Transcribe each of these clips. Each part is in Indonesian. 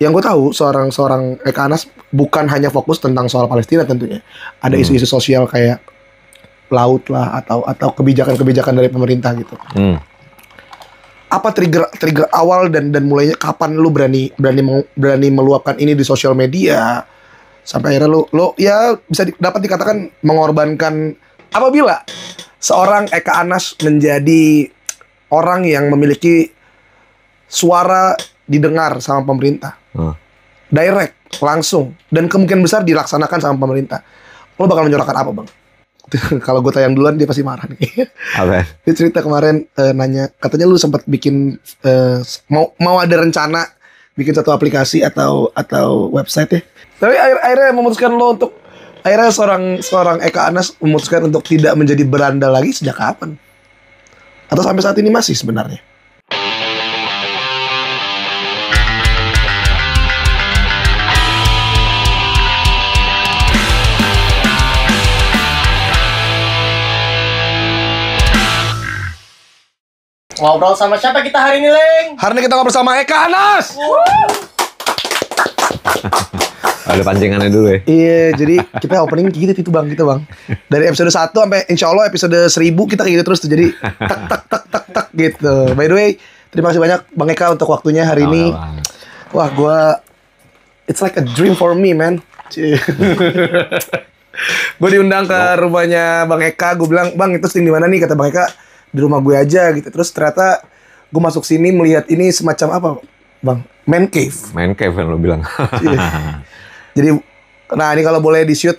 yang gue tahu seorang Eka Anas bukan hanya fokus tentang soal Palestina tentunya. Ada isu-isu sosial kayak laut lah atau kebijakan-kebijakan dari pemerintah gitu. Apa trigger awal dan mulainya kapan lu berani meluapkan ini di sosial media sampai akhirnya lu ya bisa dapat dikatakan mengorbankan apabila seorang Eka Anas menjadi orang yang memiliki suara didengar sama pemerintah. Direct, langsung, dan kemungkinan besar dilaksanakan sama pemerintah. Lo bakal menyuarakan apa, Bang? Kalau gue tayang duluan dia pasti marah nih. Apa? Dia cerita kemarin nanya, katanya lu sempat bikin mau ada rencana bikin satu aplikasi atau website ya. Tapi akhirnya memutuskan lo untuk akhirnya seorang Eka Anas memutuskan untuk tidak menjadi berandal lagi sejak kapan? Atau sampai saat ini masih sebenarnya? Ngobrol sama siapa kita hari ini, Leng? Hari ini kita ngobrol sama Eka Anas. Ada pancingannya dulu ya. Iya, jadi kita opening gitu Bang. Dari episode 1 sampai insya Allah episode 1000 kita kayak gitu terus tuh. Jadi tak gitu. By the way, terima kasih banyak Bang Eka untuk waktunya hari ini. Wah, it's like a dream for me, man. Gue diundang ke rumahnya Bang Eka. Gue bilang, Bang itu syuting di mana nih? Kata Bang Eka, di rumah gue aja gitu. Terus ternyata gue masuk sini melihat ini semacam apa, Bang? Man cave kan lo bilang. Jadi, nah ini kalau boleh di-shoot,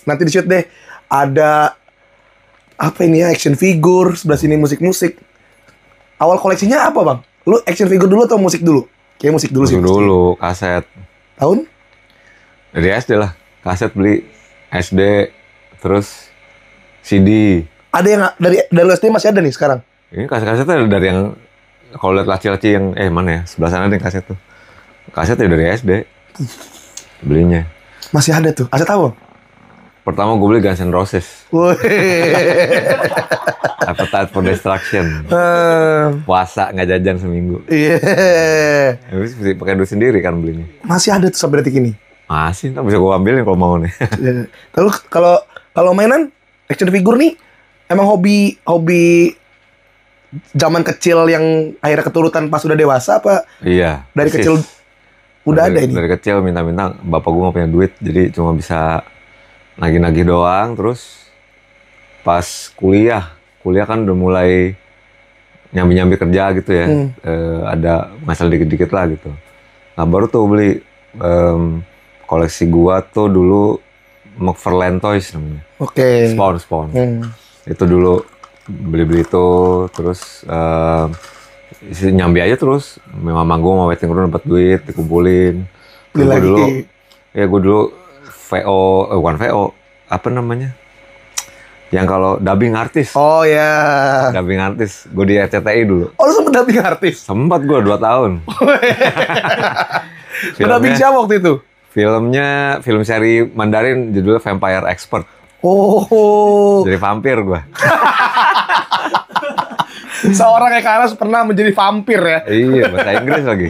nanti di-shoot deh. Ada apa ini ya, action figure, sebelah sini musik-musik. Awal koleksinya apa, Bang? Lu action figure dulu atau musik dulu? Kayak musik dulu sih. Dulu, kaset. Tahun? Dari SD lah, kaset beli SD, terus CD. Ada yang dari SD masih ada nih sekarang? Ini kaset-kasetnya dari yang, kalau lihat laci-laci yang, mana ya, sebelah sana ada yang kaset tuh. Kasetnya dari SD. Belinya. Masih ada tuh. Aset apa? Pertama gue beli Guns N' Roses. Appetite for Destruction. Puasa nggak jajan seminggu. Iya. Habis pakai duit sendiri kan belinya. Masih ada tuh sampai detik ini. Masih, ntar bisa gue ambilin kalau mau nih. Lalu kalau mainan action figure nih emang hobi zaman kecil yang akhirnya keturutan pas udah dewasa apa? Iya. Dari kecil udah ada ini. Dari kecil minta-minta, bapak gue nggak punya duit, jadi cuma bisa nagih-nagih doang. Terus pas kuliah kan udah mulai nyambi-nyambi kerja gitu ya. Ada masalah dikit-dikit lah gitu. Nah baru tuh beli koleksi gua tuh dulu McFarlane Toys namanya. Oke. Spawn. Itu dulu beli itu, terus nyambi aja terus. Memang manggung sama waiting room dapat duit, dikumpulin. Beli lagi. Gue dulu bukan VO, apa namanya? Yang kalau dubbing artis. Oh ya. Dubbing artis. Gue di RCTI dulu. Oh lu sempet dubbing artis? Sempat gue 2 tahun. Dubbing siapa waktu itu? Filmnya, film seri Mandarin judulnya Vampire Expert. Oh. Jadi vampir gue. Seorang Eka Anas pernah menjadi vampir ya? Iya, bahasa Inggris lagi.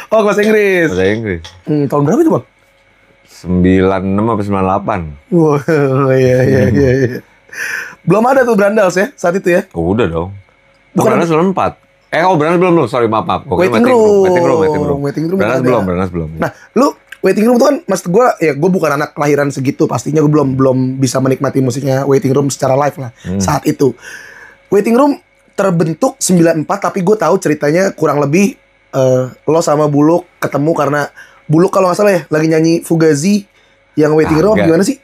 Oh, bahasa Inggris. Bahasa Inggris. Tahun berapa itu, Bang? 96 sampai 98. Wah, iya. Belum ada tuh Brandals ya saat itu ya? Udah dong. Bukan Brandals 94. Brandals belum. Sorry, maaf. Waiting room. Brandals belum. Nah, lu Waiting Room itu kan, maksud gue, ya gue bukan anak kelahiran segitu, pastinya gue belum bisa menikmati musiknya Waiting Room secara live lah saat itu. Waiting Room terbentuk 94, tapi gue tahu ceritanya kurang lebih lo sama Buluk ketemu karena Buluk kalau nggak salah ya lagi nyanyi Fugazi yang Waiting Room, gimana sih?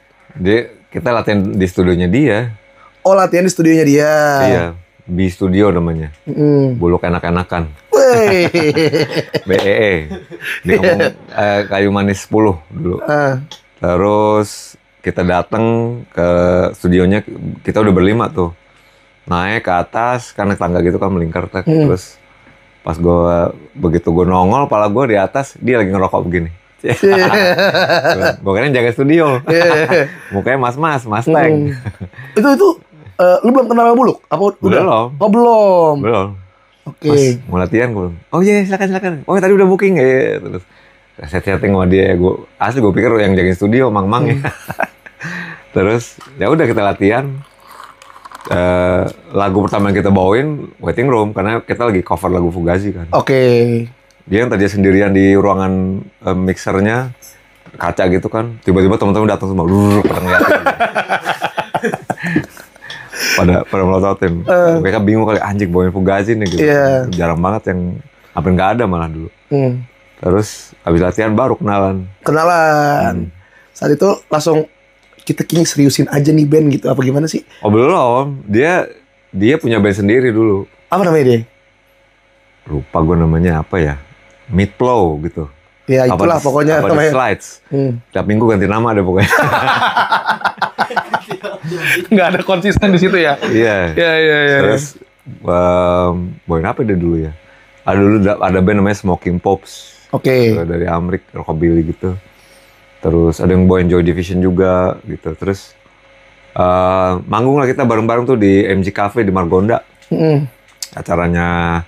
Kita latihan di studionya dia. Oh, latihan di studionya dia. Iya, B Studio namanya. Buluk enak-enakan. BEE. Dia ngomong Kayu Manis 10 dulu. Terus kita datang ke studionya, kita udah berlima tuh. Naik ke atas, karena tangga gitu kan melingkar. Terus pas begitu gue nongol, pala gue di atas, dia lagi ngerokok begini. Gue kira jaga studio. Mukanya mas Mustang. Itu lu belum kenal sama Buluk? Apa udah? Belum. Oh, belum. Belum. Oke. Mas, mau latihan gue. Oh iya, silakan. Oh tadi udah booking ya. Terus Chatting sama dia, gue pikir yang jagain studio mang-mang ya. Terus ya udah kita latihan. Lagu pertama yang kita bawain Waiting Room karena kita lagi cover lagu Fugazi kan. Oke. Dia yang tadi sendirian di ruangan mixernya, kaca gitu kan. Tiba-tiba teman-teman datang semua, pada ngeliatin. pada melototin. Mereka bingung kali, anjing bawain Fugazi nih gitu. Yeah. Jarang banget yang hampir nggak ada malah dulu. Terus habis latihan baru kenalan. Saat itu langsung kita kayaknya seriusin aja nih band gitu, apa gimana sih? Oh belum, dia punya band sendiri dulu. Apa namanya dia? Lupa gue namanya apa ya, Midplow gitu. Ya itulah pokoknya namanya. Slides. Tiap minggu ganti nama ada pokoknya. Nggak ada konsisten di situ ya? Iya. Terus bawain apa dia dulu ya? Ada band namanya Smoking Pops. Oke. Dari Amrik, rockabilly gitu. Terus ada yang bawain Joy Division juga gitu. Terus manggung lah kita bareng-bareng tuh di MG Cafe di Margonda. Acaranya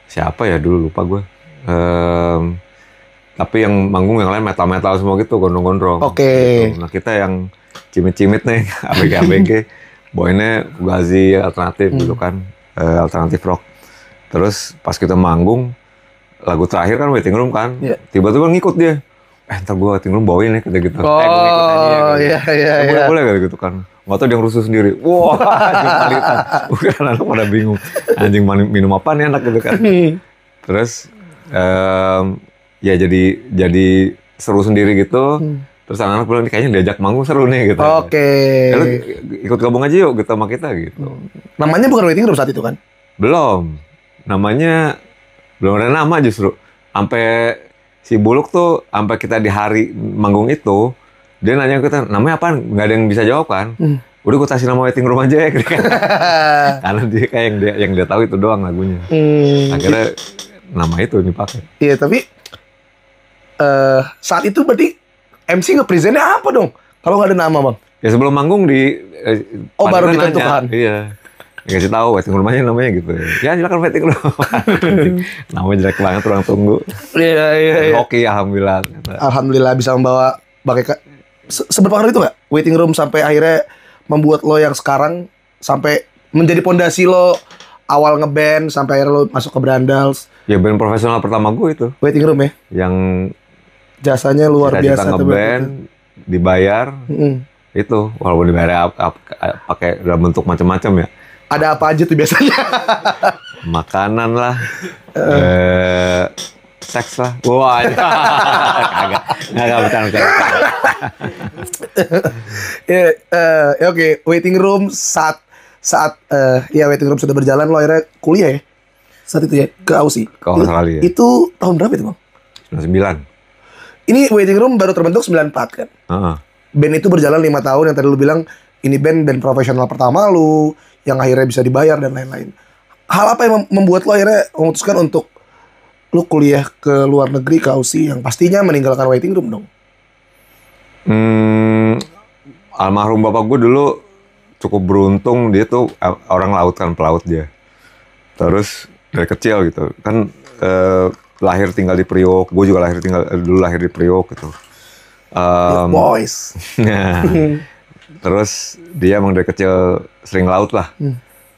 siapa ya dulu lupa gue. Tapi yang manggung yang lain metal-metal semua gitu, gondrong-gondrong. Oke. Gitu. Nah kita yang cimit-cimit nih, ABG, bawainnya Fugazi alternatif gitu kan, alternatif rock. Terus pas kita manggung, lagu terakhir kan Waiting Room kan, tiba-tiba ngikut dia. Ntar gue Waiting Room bawain ya, gitu. Oh, gue ngikut aja ya. Iya. Boleh gitu kan. Nggak tau dia ngerusuh sendiri. Wah, jumalitan. Bukan anak pada bingung. Anjing minum apa nih anak gitu kan. Terus, ya jadi seru sendiri gitu. Terus anak-anak bilang, kayaknya diajak manggung seru nih gitu. Oke. Lu ikut gabung aja yuk gitu sama kita gitu. Namanya bukan Waiting Room saat itu kan? Belum. Namanya belum ada nama justru. Sampai si Buluk tuh, sampai kita di hari manggung itu, dia nanya ke kita, namanya apaan? Nggak ada yang bisa jawab kan. Udah gue kasih nama Waiting Room aja ya. Karena dia kayak yang dia tahu itu doang lagunya. Akhirnya nama itu dipakai. Iya, tapi saat itu berarti MC nge-presentnya apa dong? Kalau nggak ada nama, Bang? Ya sebelum manggung baru ditentukan. Iya. Dikasih tahu Waiting Room aja namanya gitu. Ya silakan Waiting Room. Namanya jelek banget, orang tunggu. Iya. Hoki alhamdulillah. Alhamdulillah bisa membawa bagai seberpengaruh itu nggak? Waiting Room sampai akhirnya membuat lo yang sekarang sampai menjadi pondasi lo awal ngeband sampai akhirnya lo masuk ke Brandals. Ya band profesional pertama gue itu. Waiting Room ya. Yang jasanya luar biasa. Ngeband, dibayar. Itu walaupun dibayar pakai dalam bentuk macam-macam ya. Ada apa aja tuh biasanya? Makanan lah, seks lah. Wah, nggak bercanda. Oke. Waiting Room saat Waiting Room sudah berjalan, lo akhirnya kuliah ya? Saat itu ya, ke Aussie. Ke Australia. Itu tahun berapa itu, Bang? 99. Ini Waiting Room baru terbentuk 94 kan? Band itu berjalan 5 tahun, yang tadi lu bilang ini band profesional pertama lu, yang akhirnya bisa dibayar dan lain-lain. Hal apa yang membuat lo akhirnya memutuskan untuk lu kuliah ke luar negeri, ke Aussie, yang pastinya meninggalkan Waiting Room dong? Almarhum bapak gue dulu cukup beruntung, dia tuh orang laut kan, pelaut dia. Terus dari kecil gitu kan, lahir tinggal di Priok, gue juga lahir di Priok gitu. Boys. Terus dia emang dari kecil sering laut lah,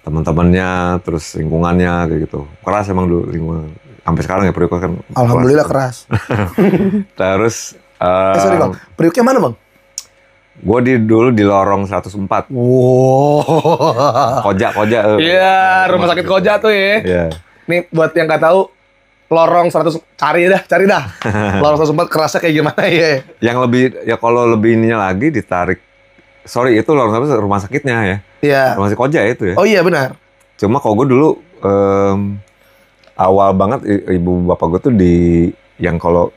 teman-temannya, terus lingkungannya kayak gitu. Keras emang dulu lingkungan. Sampai sekarang ya Priok kan. Alhamdulillah keras. Terus. Sorry Bang, Prioknya mana Bang? Gue dulu di lorong 104. Wow. Koja. Iya, rumah sakit Koja tuh ya. Iya. Nih buat yang nggak tahu, lorong 100, cari dah. Lorong 104 kerasnya kayak gimana ya? Yang lebih, ya kalau lebih ininya lagi ditarik. Sorry, itu lorong 100 rumah sakitnya ya. Iya. Rumah sakit Koja itu ya. Oh iya benar. Cuma kalau gue dulu awal banget ibu bapak gue tuh di yang kalau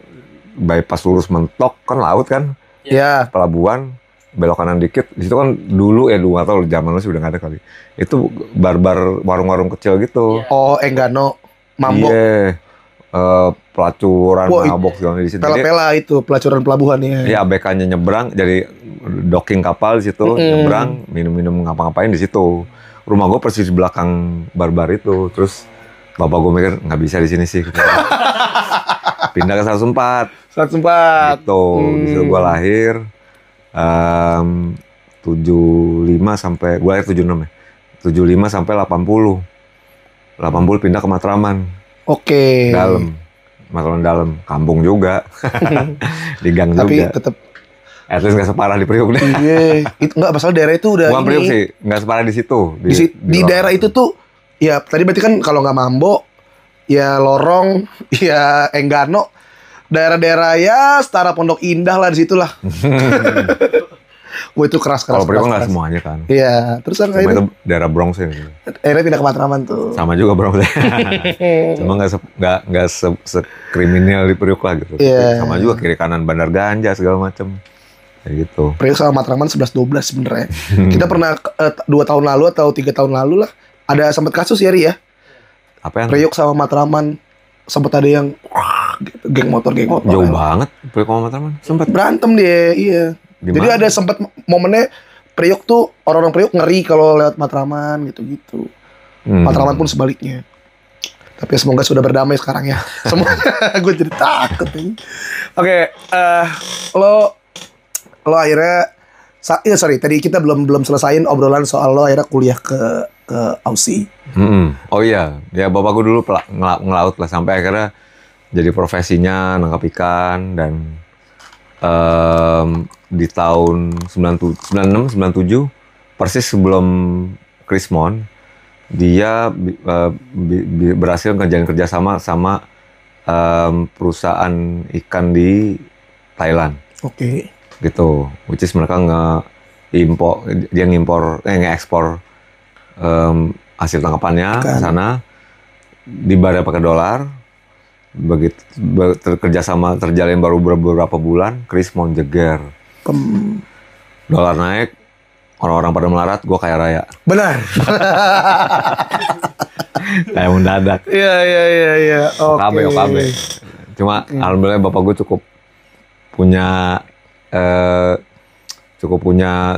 bypass lurus mentok kan laut kan. Iya. Pelabuhan, belok kanan dikit. Di situ kan dulu nggak tahu zaman lu sih udah nggak ada kali. Itu barbar warung-warung kecil gitu. Oh, Enggano, Mambok. Iya. Pelacuran, mabok segala di situ. Pela-pela itu pelacuran pelabuhan ya. Iya, ABK-nya nyebrang, jadi docking kapal di situ, nyebrang, minum-minum ngapa-ngapain di situ. Rumah gue persis di belakang barbar itu. Terus Bapak gue mikir nggak bisa di sini sih. Pindah ke 104. 104. Gitu. Di situ gue lahir 75 sampai gue lahir 76 ya. 75 sampai 80. 80 pindah ke Matraman. Oke. Dalam. Matraman dalam. Kampung juga. Di gang juga. Tapi tetap At least nggak separah di Priuk deh. iya, itu nggak masalah daerah itu udah Bukan ini. Priuk sih, nggak separah di situ. Di daerah itu tuh, ya tadi berarti kan kalau nggak Mambo, ya Lorong, ya Enggano, daerah-daerah ya setara Pondok Indah lah di situ lah. Wah itu keras. Kalau Priuk nggak semuanya kan. Iya, terus kan Cuma itu itu daerah Bronx ya. akhirnya pindah ke Matraman tuh. Sama juga Bronx ya. Cuma nggak sekriminal di Priuk lah gitu. Iya. Sama juga kiri kanan bandar ganja segala macem. Kayak gitu. Priok sama Matraman 11-12 sebenarnya. Kita pernah 2 tahun lalu atau 3 tahun lalu lah ada sempat kasus ya Ri ya. Apa yang? Priok sama Matraman sempat ada yang gitu, geng motor. Jauh banget Priuk sama Matraman. Sempat berantem dia, iya. Dimana? Jadi ada sempat momennya Priok tuh orang-orang Priok ngeri kalau lewat Matraman gitu-gitu. Matraman pun sebaliknya. Tapi semoga sudah berdamai sekarang ya. Semuanya gue jadi takut nih. Oke, lo akhirnya tadi kita belum selesain obrolan soal lo akhirnya kuliah ke Aussie. Oh iya, ya bapak gue dulu ngelaut lah sampai akhirnya jadi profesinya nangkap ikan dan di tahun 96 97 persis sebelum Krismon dia berhasil ngejalin kerjasama sama perusahaan ikan di Thailand. Oke. Gitu, which is mereka nge-ekspor hasil tangkapannya ke sana, dibayar pakai dolar. Begitu terjalin baru beberapa bulan, Krismon jeger. Dolar naik, orang-orang pada melarat, gue kaya raya. Benar. Kayak mendadak. Iya. OKB. Cuma alhamdulillah bapak gue cukup punya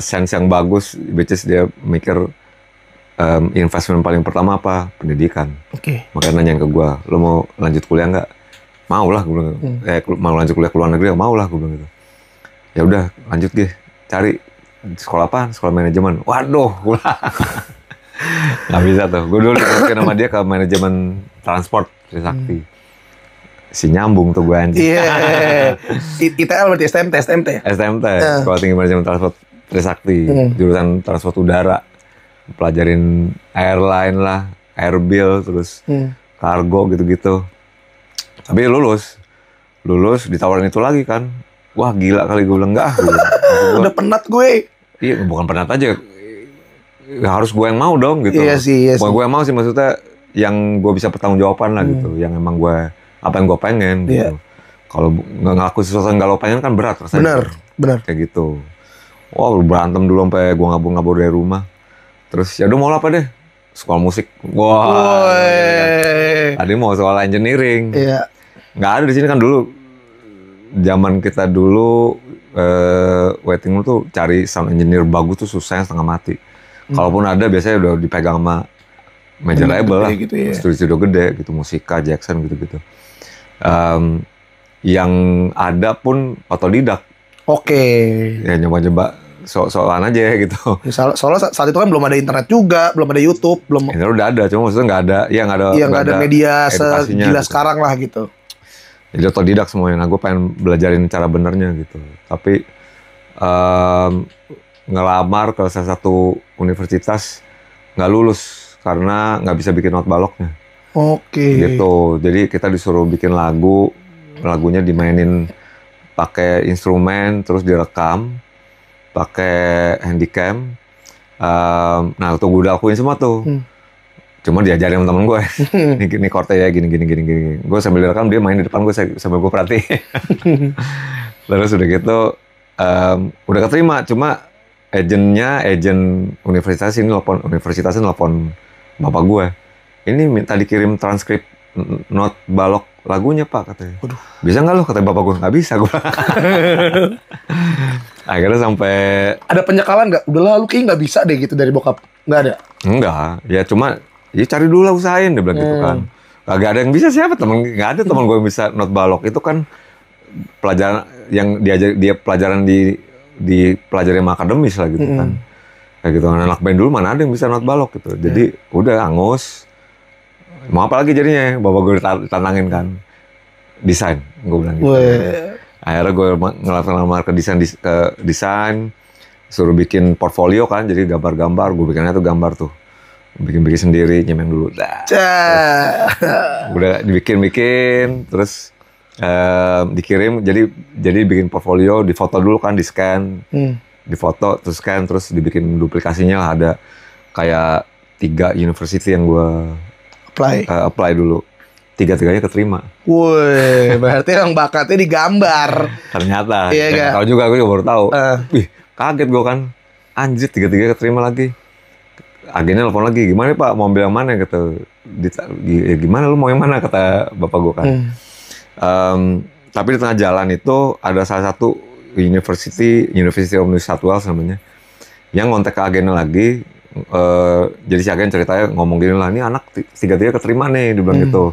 sense yang bagus, which is dia mikir investment paling pertama apa? Pendidikan. Oke. Makanya nanyain ke gue, lo mau lanjut kuliah nggak? Mau lah, gue bilang. Mau lanjut kuliah ke luar negeri? Mau lah, gue bilang gitu. Ya udah, lanjut deh. Cari sekolah apa? Sekolah manajemen. Waduh, nggak bisa tuh. Gue dulu dimasukin sama dia ke manajemen transport Trisakti. Si nyambung tuh gue anjing. Iya. ITL berarti STMT. STMT, Sekolah Tinggi Manajemen Transport Trisakti, jurusan transport udara. Pelajarin airline lah, airbill, terus kargo gitu-gitu. Tapi lulus ditawarin itu lagi kan. Wah gila kali, gue bilang enggak. Udah penat gue. Iya, bukan penat aja. Ya, harus gue yang mau dong gitu. Iya sih. Bukan gue yang mau sih, maksudnya yang gue bisa pertanggungjawaban lah gitu. Yang emang gue apa yang gue pengen gitu. Kalau nggak ngaku sesuatu yang nggak lo pengen kan berat rasanya. Benar. Kayak gitu. Wah berantem dulu sampai gue ngabur-ngabur dari rumah. Terus ya udah mau apa deh? Sekolah musik. Wah. Tadi mau sekolah engineering. Iya. Nggak ada di sini kan dulu. Zaman kita dulu waiting room tuh cari sound engineer bagus tuh susahnya setengah mati. Kalaupun ada biasanya udah dipegang sama major label lah, gitu ya. studio gede gitu, Musika, Jackson gitu-gitu. Yang ada pun otodidak. Oke. Ya nyoba-nyoba soal-soalan aja gitu. Soalnya saat itu kan belum ada internet juga, belum ada YouTube, belum. Internet udah ada, cuma maksudnya nggak ada media segila gitu. sekarang lah gitu. Jadi otodidak semuanya. Nah, gue pengen belajarin cara benernya gitu. Tapi ngelamar ke salah satu universitas nggak lulus karena nggak bisa bikin not baloknya. Oke. Gitu. Jadi kita disuruh bikin lagunya dimainin pakai instrumen, terus direkam pakai handycam. Nah, itu gue udah lakuin semua tuh. Cuma diajarin sama temen gue. Ini chordnya ya gini. Gue sambil direkam, dia main di depan gue sambil gue perhatiin. Terus udah gitu, udah keterima. Cuma agen universitas ini nelpon bapak gue. Ini minta dikirim transkrip not balok lagunya pak, katanya. Waduh. Bisa nggak lo? Kata bapak gue. Nggak bisa gue. Akhirnya sampai ada penyekalan nggak? Udah lu kayaknya nggak bisa deh gitu dari bokap. Nggak ada. Enggak, ya cuma ya cari dulu lah, usahain dia bilang gitu kan. Gak ada yang bisa siapa nggak ada teman gue yang bisa not balok. Itu kan pelajaran yang dia pelajaran di pelajaran akademis lah gitu kan. Kayak gitu, anak band dulu mana ada yang bisa not balok gitu. Jadi udah angus. Mau apa lagi jadinya? Bapak gue ditantangin kan. Desain, gue bilang gitu. Akhirnya gue ngelamar ke desain, suruh bikin portfolio kan, jadi gambar-gambar. Gue bikinnya tuh gambar tuh. Bikin sendiri, nyemen dulu. Udah dibikin, terus dikirim. Jadi bikin portfolio, difoto dulu kan, di-scan. Difoto, terus scan, terus dibikin duplikasinya lah. Ada kayak 3 university yang gue apply dulu. 3-tiganya keterima. Woi, berarti yang bakatnya digambar. Ternyata, iya, tahu juga, gue juga baru tahu. Wih, kaget gue kan. Anjir, 3-3 keterima lagi. Agennya telepon lagi, gimana Pak, mau ambil yang mana gitu. Gimana lu mau yang mana, kata bapak gue kan. Tapi di tengah jalan itu ada salah satu University of New South Wales namanya, yang ngontek ke agennya lagi. Jadi si agen ceritanya ngomong gini lah, ini anak 3-3 keterima nih, dia bilang gitu.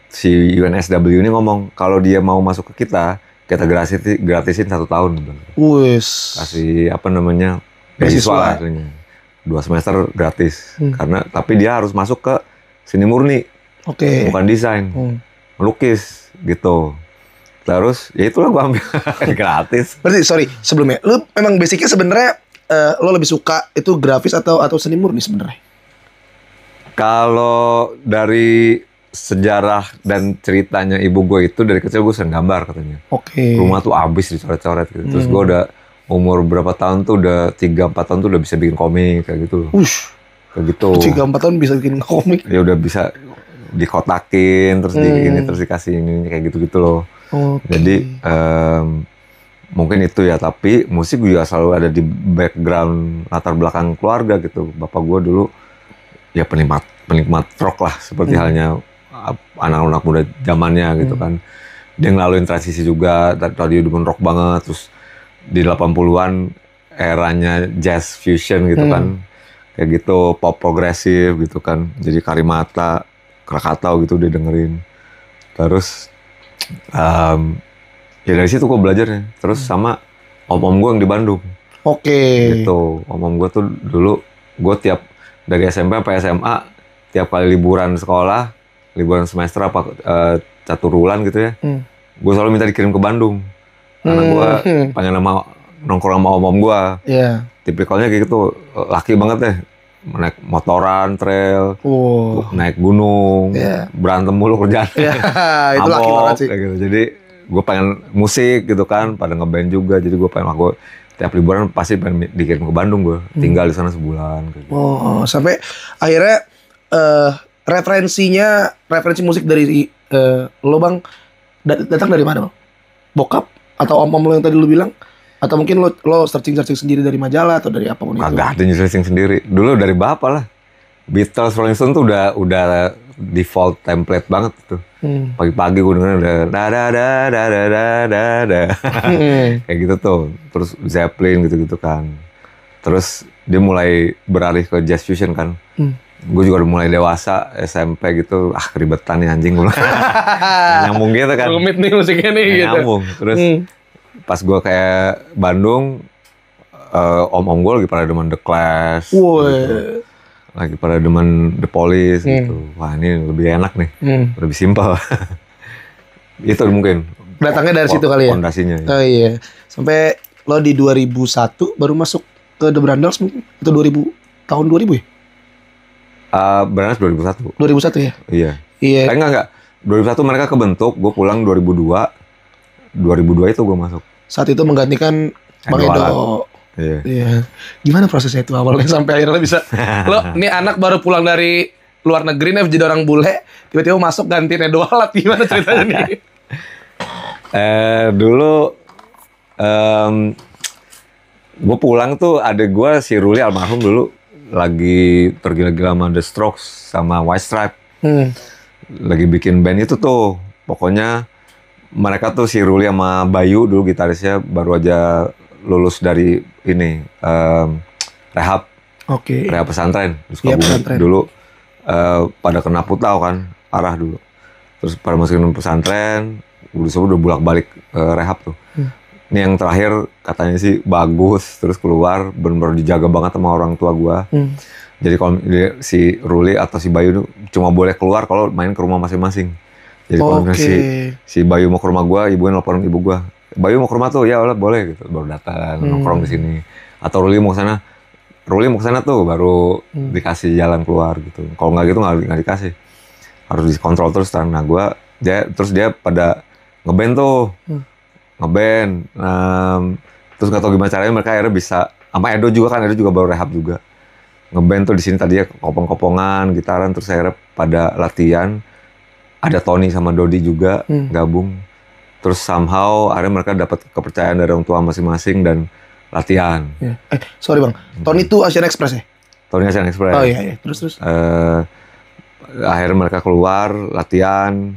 Si UNSW ini ngomong, kalau dia mau masuk ke kita gratisin 1 tahun. Kasih apa namanya, beasiswa aslinya. 2 semester gratis. Tapi dia harus masuk ke seni murni, bukan desain, melukis gitu. Terus ya itulah gue ambil gratis. Berarti sorry sebelumnya, lu memang basicnya sebenarnya lo lebih suka itu grafis atau seni murni sebenarnya? Kalau dari sejarah dan ceritanya ibu gue itu, dari kecil gue sering gambar katanya. Rumah tuh abis dicoret-coret gitu. Terus gue udah umur berapa tahun tuh, udah 3-4 tahun tuh udah bisa bikin komik kayak gitu. Kayak gitu. 3-4 tahun bisa bikin komik? Ya udah bisa dikotakin, terus ini terus dikasih ini kayak gitu-gitu loh. Jadi mungkin itu ya, tapi musik juga selalu ada di background latar belakang keluarga gitu. Bapak gue dulu ya penikmat rock lah, seperti halnya anak-anak muda zamannya gitu kan. Dia ngelaluin transisi juga, tadi demen rock banget, terus di 80-an eranya jazz fusion gitu kan. Kayak gitu, pop progresif gitu kan. Jadi Karimata, Krakatau gitu dia dengerin. Terus ya dari situ gue belajarnya. Terus sama om-om gue yang di Bandung. Gitu. Om-om gue tuh dulu, gue tiap dari SMP sampai SMA, tiap kali liburan sekolah, liburan semester apa catur bulan gitu ya, gue selalu minta dikirim ke Bandung. Karena gue pengen nongkrong sama om-om gue. Tipikalnya kayak gitu, laki banget deh. Naik motoran, trail, naik gunung, berantem mulu kerjaan. Itu laki banget sih. Gitu. Jadi gue pengen musik gitu kan, pada ngeband juga. Jadi gue pengen, gue tiap liburan pasti pengen dikirim ke Bandung gue. Tinggal di sana sebulan. Gitu. Sampai akhirnya referensi musik dari lo Bang, datang dari mana Bang? Bokap atau om-om lo yang tadi lo bilang? Atau mungkin lo searching sendiri dari majalah atau dari apapun itu? Agak ada searching sendiri. Dulu dari bapak lah. Beatles, Rolling Stone tuh udah default template banget tuh. Pagi-pagi gue dengerin udah da kayak gitu tuh. Terus Zeppelin gitu-gitu kan. Terus dia mulai beralih ke jazz fusion kan. Gue juga udah mulai dewasa, SMP gitu. Keribetan nih anjing gue. Nyambung gitu kan. Rumit nih musiknya nih gitu. Nyambung. Terus pas gue kayak Bandung, om-om gue lagi pada demen The Clash, gitu. Lagi pada demen The Police gitu. Wah ini lebih enak nih, lebih simpel. Itu mungkin. Datangnya dari situ kali ya? Fondasinya. Ya. Oh iya. Sampai lo di 2001 baru masuk ke The Brandals mungkin? Itu tahun 2000 ya? Brandals 2001. 2001 ya? Iya. Enggak. 2001 mereka kebentuk, gue pulang 2002. 2002 itu gue masuk. Saat itu menggantikan Bang Edo. Iya. Gimana prosesnya itu awalnya sampai akhirnya bisa lo ini anak baru pulang dari luar negeri nih jadi orang bule, tiba-tiba masuk gantiin Edo Alat, gimana ceritanya nih? Dulu gue pulang tuh, adek gue si Ruli almarhum dulu lagi tergila-gila sama The Strokes sama White Stripe. Lagi bikin band itu tuh, pokoknya mereka tuh si Ruli sama Bayu dulu gitarisnya baru aja lulus dari ini rehab pesantren. Terus dulu pada kena putau kan, arah dulu. Terus pada masukin pesantren, udah bolak-balik rehab tuh. Ini yang terakhir katanya sih bagus, terus keluar bener-bener dijaga banget sama orang tua gua. Jadi kalau si Ruli atau si Bayu cuma boleh keluar kalau main ke rumah masing-masing. Jadi kalau si Bayu mau ke rumah gua, ibunya nelfon ibu gua, Bayu mau ke rumah tuh, ya boleh gitu, baru datang nongkrong di sini. Atau Ruli mau ke sana tuh, baru dikasih jalan keluar gitu. Kalau nggak gitu nggak dikasih, harus dikontrol terus. Nah dia pada ngeband tuh, terus nggak tahu gimana caranya mereka akhirnya bisa, sama Edo juga baru rehab juga. Ngeband tuh di sini tadinya kopong-kopongan, gitaran, terus akhirnya pada latihan. Ada Tony sama Dodi juga gabung. Terus somehow akhirnya mereka dapat kepercayaan dari orang tua masing-masing dan latihan. Sorry bang, Tony itu Asian Express ya? Tony Asian Express. Oh iya. Terus. Akhirnya mereka keluar latihan.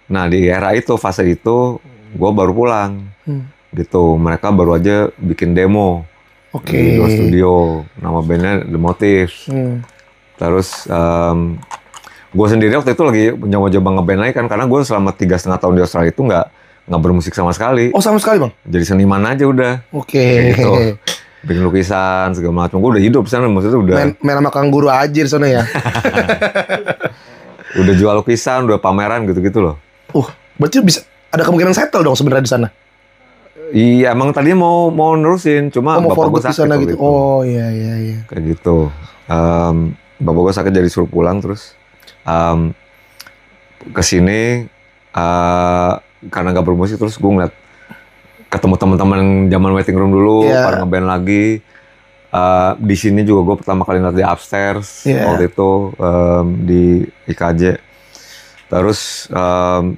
Nah di era itu, fase itu, gue baru pulang. Gitu. Mereka baru aja bikin demo. Di dua studio. Nama bandnya The Motive. Terus gue sendiri waktu itu lagi nyoba-nyoba ngeband lagi kan, karena gue selama 3,5 tahun di Australia itu nggak bermusik sama sekali. Oh sama sekali bang? Jadi seniman aja udah. Gitu. Bikin lukisan segala macam. Gue udah hidup sana, maksudnya udah. Main sama kangguru aja di sana ya. Udah jual lukisan, udah pameran gitu-gitu loh. Berarti bisa ada kemungkinan settle dong sebenarnya di sana. Iya, emang tadinya mau nerusin, cuma bapak gue sakit gitu. Oh iya. Kayak gitu. Bapak gue sakit jadi suruh pulang, terus kesini karena gak bermusik, terus gue ngeliat ketemu teman-teman zaman waiting room dulu, pada ngeband lagi. Di sini juga gue pertama kali ngeliat di Upstairs waktu itu di IKJ. Terus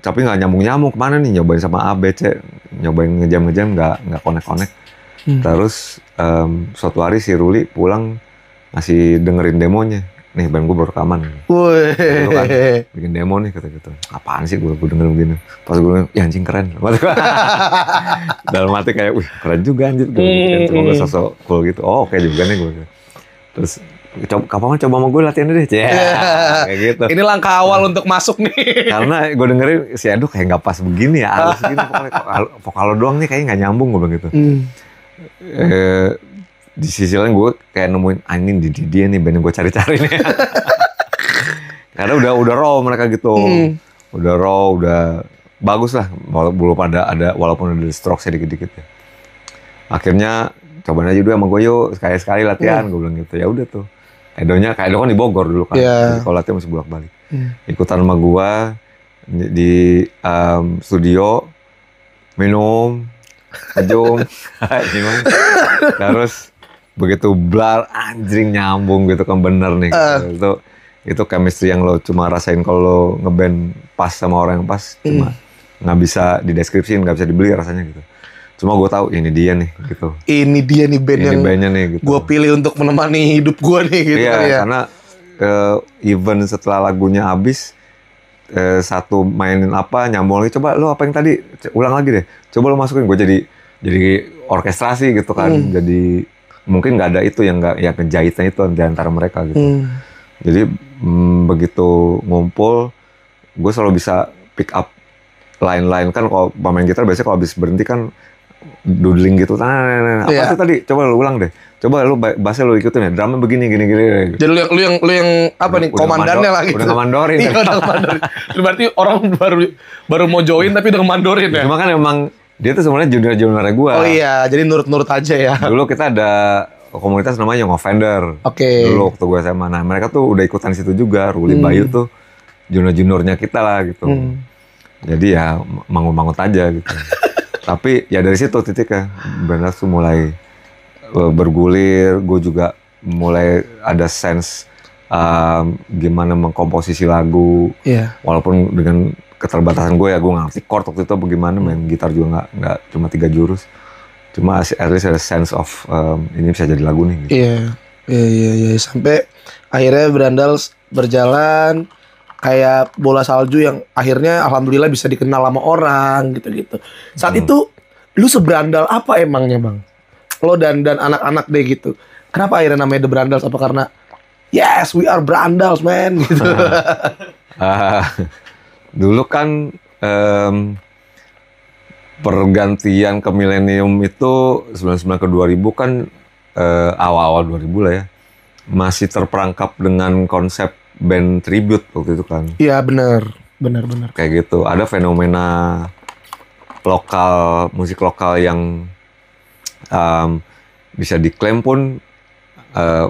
tapi nggak nyambung kemana nih, nyobain sama A, B, C, nyobain ngejam nggak connect. Terus suatu hari si Ruli pulang masih dengerin demonya. Nih band gue baru rekaman. Gitu kan, bikin demo nih kata-kata. Apaan sih gue dengerin begini. Pas gue bilang, ya anjing keren. Dalam hati kayak, wih keren juga anjir. Cuma gue sosok cool gitu. Oh oke juga nih gue. Terus kapan coba sama gue latihan deh. Kayak gitu. Ini langkah awal untuk masuk nih. Karena gue dengerin si Edo kayak nggak pas begini ya. Halus gini vokal lo doang nih kayaknya nggak nyambung gue bilang gitu. Di sisi lain gue kayak nemuin anjing di dia nih band yang gue cari-cari nih. Karena udah raw mereka gitu. Udah raw, udah bagus lah. Walaupun ada stroke sedikit-dikit ya. Akhirnya cobain aja dulu sama gue yuk, sekali-sekali latihan. Gue bilang gitu, ya udah tuh. Edo kan di Bogor dulu kan. Jadi kalau latihan masih bolak-balik. Ikutan sama gue di studio, minum, kejung, terus begitu blar anjing nyambung gitu kan, bener nih. Itu chemistry yang lo cuma rasain kalau lo ngeband pas sama orang yang pas, cuma nggak bisa dideskripsiin, nggak bisa dibeli rasanya gitu. Cuma gue tahu ini dia nih gitu. Ini dia nih band yang bandnya nih gitu. Gue pilih untuk menemani hidup gue nih gitu. Iya, karena even setelah lagunya habis, satu mainin apa nyambung lagi, coba lo apa yang tadi ulang lagi deh, coba lo masukin. Gue jadi orkestrasi gitu kan. Jadi mungkin nggak ada itu yang ngejahitnya itu di antara mereka gitu. Jadi begitu ngumpul, gue selalu bisa pick up line-line kan. Kalau pemain gitar biasanya kalau habis berhenti kan doodling gitu. Apa itu tadi? Coba lu ulang deh. Coba lu bassnya lu ikutin ya. Drumnya begini gini. Jadi lu yang apa nih? Komandannya lagi. Udah ngemandorin. Iya, udah ngemandorin. Berarti orang baru mau join tapi udah ngemandorin ya. Cuma kan emang dia tuh sebenarnya junior-juniornya gua. Oh iya, jadi nurut-nurut aja ya. Dulu kita ada komunitas namanya Young Offender. Dulu waktu gua SMA. Nah, mereka tuh udah ikutan situ juga. Ruli Bayu tuh junior-juniornya kita lah gitu. Jadi ya mangut-mangut aja gitu. Tapi ya dari situ titiknya benar tuh mulai bergulir. Gue juga mulai ada sense gimana mengkomposisi lagu. Walaupun dengan keterbatasan gue ya, gue ngerti chord waktu itu bagaimana, main gitar juga nggak cuma 3 jurus. Cuma at least ada sense of ini bisa jadi lagu nih. Gitu. Iya. Sampai akhirnya Berandal berjalan kayak bola salju yang akhirnya alhamdulillah bisa dikenal sama orang gitu-gitu. Saat itu lu seberandal apa emangnya bang? Lo dan anak-anak deh gitu. Kenapa akhirnya namanya The Brandals? Apa karena yes we are Brandals man gitu? Dulu kan pergantian ke milenium itu 99 ke 2000 kan awal-awal 2000 lah ya. Masih terperangkap dengan konsep band tribute waktu itu kan. Iya benar. Kayak gitu. Ada fenomena lokal, musik lokal yang bisa diklaim pun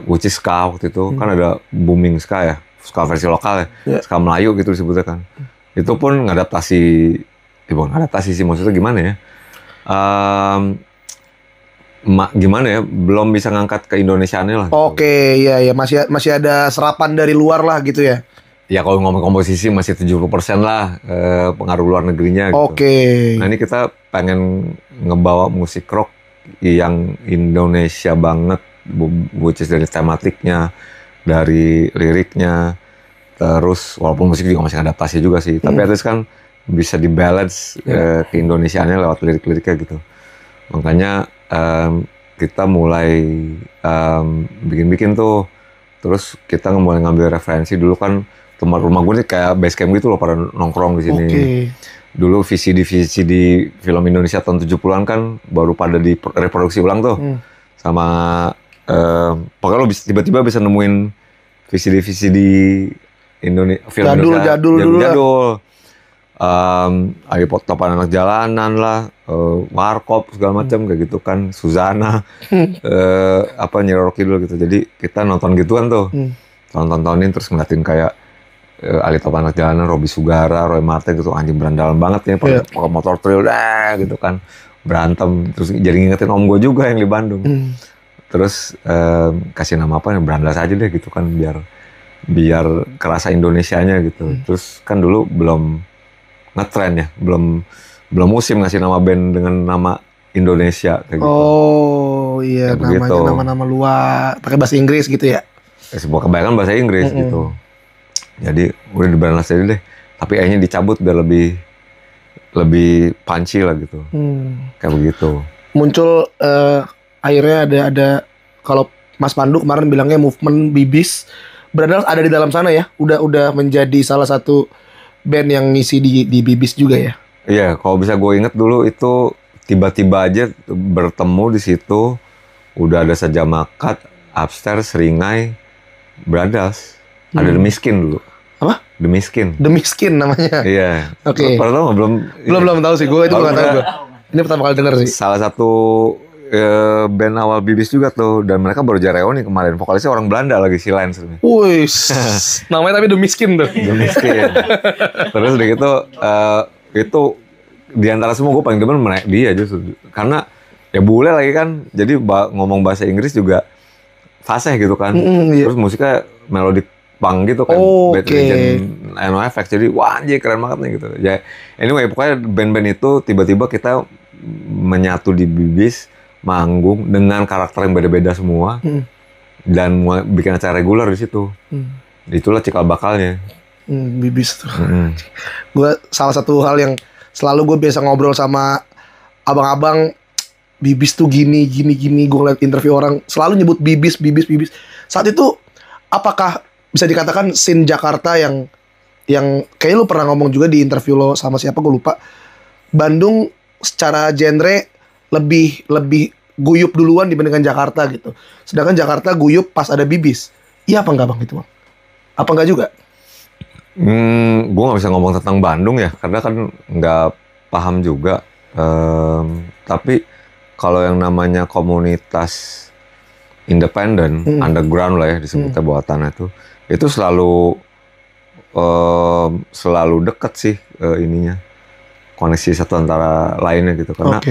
which is ska waktu itu. Kan ada booming ska ya. Ska versi lokal ya. Ska Melayu gitu disebutnya kan. Itu pun ngadaptasi, bukan ngadaptasi sih, maksudnya gimana ya. Gimana ya, belum bisa ngangkat ke Indonesiaannya lah. Oke, iya masih ada serapan dari luar lah gitu ya. Ya kalau ngomong komposisi masih 70% lah pengaruh luar negerinya gitu. Oke. Nah ini kita pengen ngebawa musik rock yang Indonesia banget, which is dari tematiknya, dari liriknya, terus walaupun musik juga masih adaptasi juga sih, tapi at least kan bisa dibalance ke Indonesiaannya lewat lirik-liriknya gitu. Makanya kita mulai bikin-bikin tuh, terus kita mulai ngambil referensi. Dulu kan tempat rumah gue nih kayak base camp gitu loh, pada nongkrong di sini. Dulu VCD film Indonesia tahun 70-an kan baru pada direproduksi ulang tuh. Sama pokoknya lo tiba-tiba bisa nemuin VCD Indonesia, film jadul. Ayo Topan Anak Jalanan lah, Warkop segala macam kayak gitu kan, Suzana, Nyi Roro Kidul gitu. Jadi kita nonton gituan tuh, tontonin terus ngeliatin kayak Ali Topan Anak Jalanan, Robby Sugara, Roy Marten gitu, anjing berandalan banget ya, pakai motor trail gitu kan, berantem. Terus jadi ngingetin om gue juga yang di Bandung. Terus kasih nama apa, Berandas aja deh gitu kan, biar kerasa Indonesianya gitu. Terus kan dulu belum ngetren ya, belum musim ngasih nama band dengan nama Indonesia kayak gitu. Oh iya, nama-nama luar pakai bahasa Inggris gitu ya. Sebuah kebanyakan bahasa Inggris gitu. Jadi udah dibalas aja deh, tapi akhirnya dicabut biar lebih punchy lah gitu. Kayak begitu. Muncul akhirnya ada kalau Mas Pandu kemarin bilangnya movement Bibis, berarti ada di dalam sana ya. Udah menjadi salah satu band yang ngisi di Bibis juga ya. Iya, kalau bisa gue inget dulu itu tiba-tiba aja bertemu di situ, udah ada Sajamakat, Upstairs, Seringai, Bradas, ada The Miskin dulu. Apa? The Miskin. The Miskin namanya. Iya. Oke. Pernah tau nggak? Belum tahu sih. Gue itu nggak tahu gue. Ini pertama kali denger sih. Salah satu band awal Bibis juga tuh, dan mereka baru reuni kemarin. Vokalisnya orang Belanda lagi, si Lance. Wih, namanya tapi The Miskin tuh. The Miskin. Terus udah gitu, itu di antara semua gue paling demen dia justru. Karena ya bule lagi kan, jadi ngomong bahasa Inggris juga fasih gitu kan. Terus musiknya melodic punk gitu kan, Bad Religion, NoFX, jadi wah anjir keren banget nih gitu. Ya anyway, pokoknya band-band itu tiba-tiba kita menyatu di Bibis, manggung dengan karakter yang beda-beda semua, dan bikin acara reguler di situ. Itulah cikal bakalnya. Bibis tuh. Gue salah satu hal yang selalu gue biasa ngobrol sama abang-abang, Bibis tuh gini. Gue ngeliat interview orang selalu nyebut Bibis. Saat itu apakah bisa dikatakan scene Jakarta yang kayak lu pernah ngomong juga di interview lo sama siapa gue lupa, Bandung secara genre lebih guyup duluan dibandingkan Jakarta gitu. Sedangkan Jakarta guyup pas ada Bibis. Iya apa enggak bang itu bang? Apa enggak juga? Gue nggak bisa ngomong tentang Bandung ya, karena kan nggak paham juga. Tapi kalau yang namanya komunitas independen, underground lah ya disebutnya bawah tanah itu selalu deket sih ininya, koneksi satu antara lainnya gitu, karena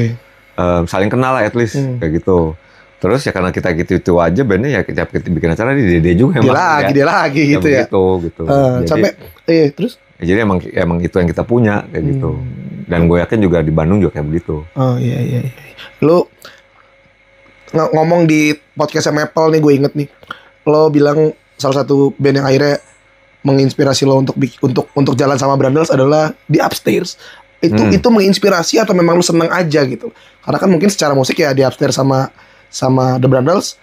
saling kenal lah at least kayak gitu. Terus ya karena kita gitu aja bandnya ya kita bikin acara di Dede juga dia lagi gitu ya. Gitu. Sampai terus? Jadi emang itu yang kita punya kayak gitu. Dan gue yakin juga di Bandung juga kayak begitu. Oh iya. Lu ngomong di podcast Maple nih, gue inget nih, lo bilang salah satu band yang akhirnya menginspirasi lo untuk jalan sama Brandels adalah di Upstairs. Itu menginspirasi atau memang lo seneng aja gitu? Karena kan mungkin secara musik ya di Upstairs sama The Brandels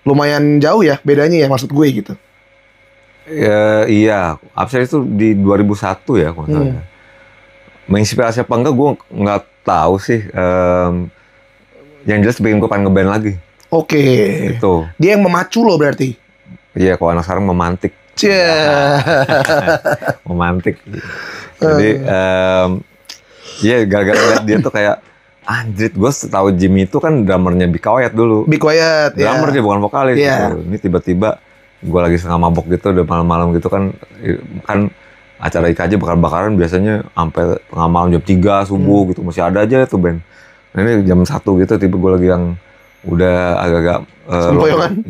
lumayan jauh ya bedanya ya, maksud gue gitu. Ya, iya, Upstairs itu di 2001 ya, kalau nggak salah. Menginspirasi apa enggak, gue nggak tahu sih. Yang jelas bikin gue pengen ngeband lagi. Oke. Itu. Dia yang memacu lo berarti. Iya, kalau anak sekarang memantik. Cie. Memantik. Jadi, iya gara-gara liat dia tuh kayak, anjir, gue tahu Jimmy itu kan drummernya Be Quiet dulu. Be Quiet, ya. Drummer dia bukan vokalis. Gitu. Ini tiba-tiba gue lagi setengah mabok gitu, udah malam-malam gitu kan acara IKJ bakar-bakaran biasanya sampai tengah malam jam 3 subuh gitu, masih ada aja tuh band. Nah ini jam 1 gitu, tiba gue lagi yang udah agak-agak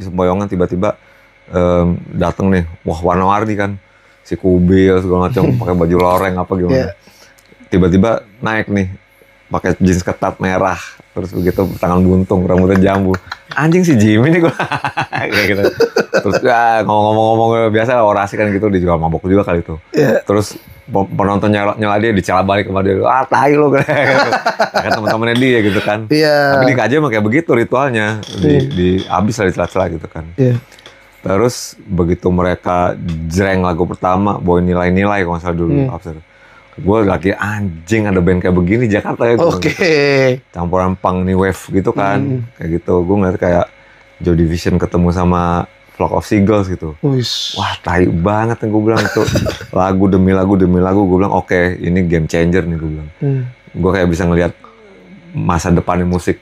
sempoyongan tiba-tiba dateng nih, wah warna-warni kan, si Kubil segala macam pakai baju loreng apa gimana, tiba-tiba naik nih pakai jeans ketat merah, terus begitu tangan buntung, rambutnya jambu. Anjing si Jimmy nih gue kayak gitu. Terus ya ngomong-ngomong biasa orasi kan gitu, dia juga mabok juga kali itu. Terus penonton nyela dia, dicela balik sama dia, tai lo kan teman-temannya dia gitu kan. Tapi di KJ emang kayak begitu ritualnya, di abis lah dicela-cela gitu kan. Terus begitu mereka jreng lagu pertama, bawa nilai-nilai kalau nggak salah dulu. Gue lagi anjing ada band kayak begini Jakarta ya. Campuran punk new wave gitu kan. Kayak gitu. Gue ngeliat kayak Joy Division ketemu sama Flock of Seagulls gitu. Wah tai banget yang gue bilang itu. Lagu demi lagu. Gue bilang oke, ini game changer nih gue bilang. Gue kayak bisa ngeliat masa depannya musik.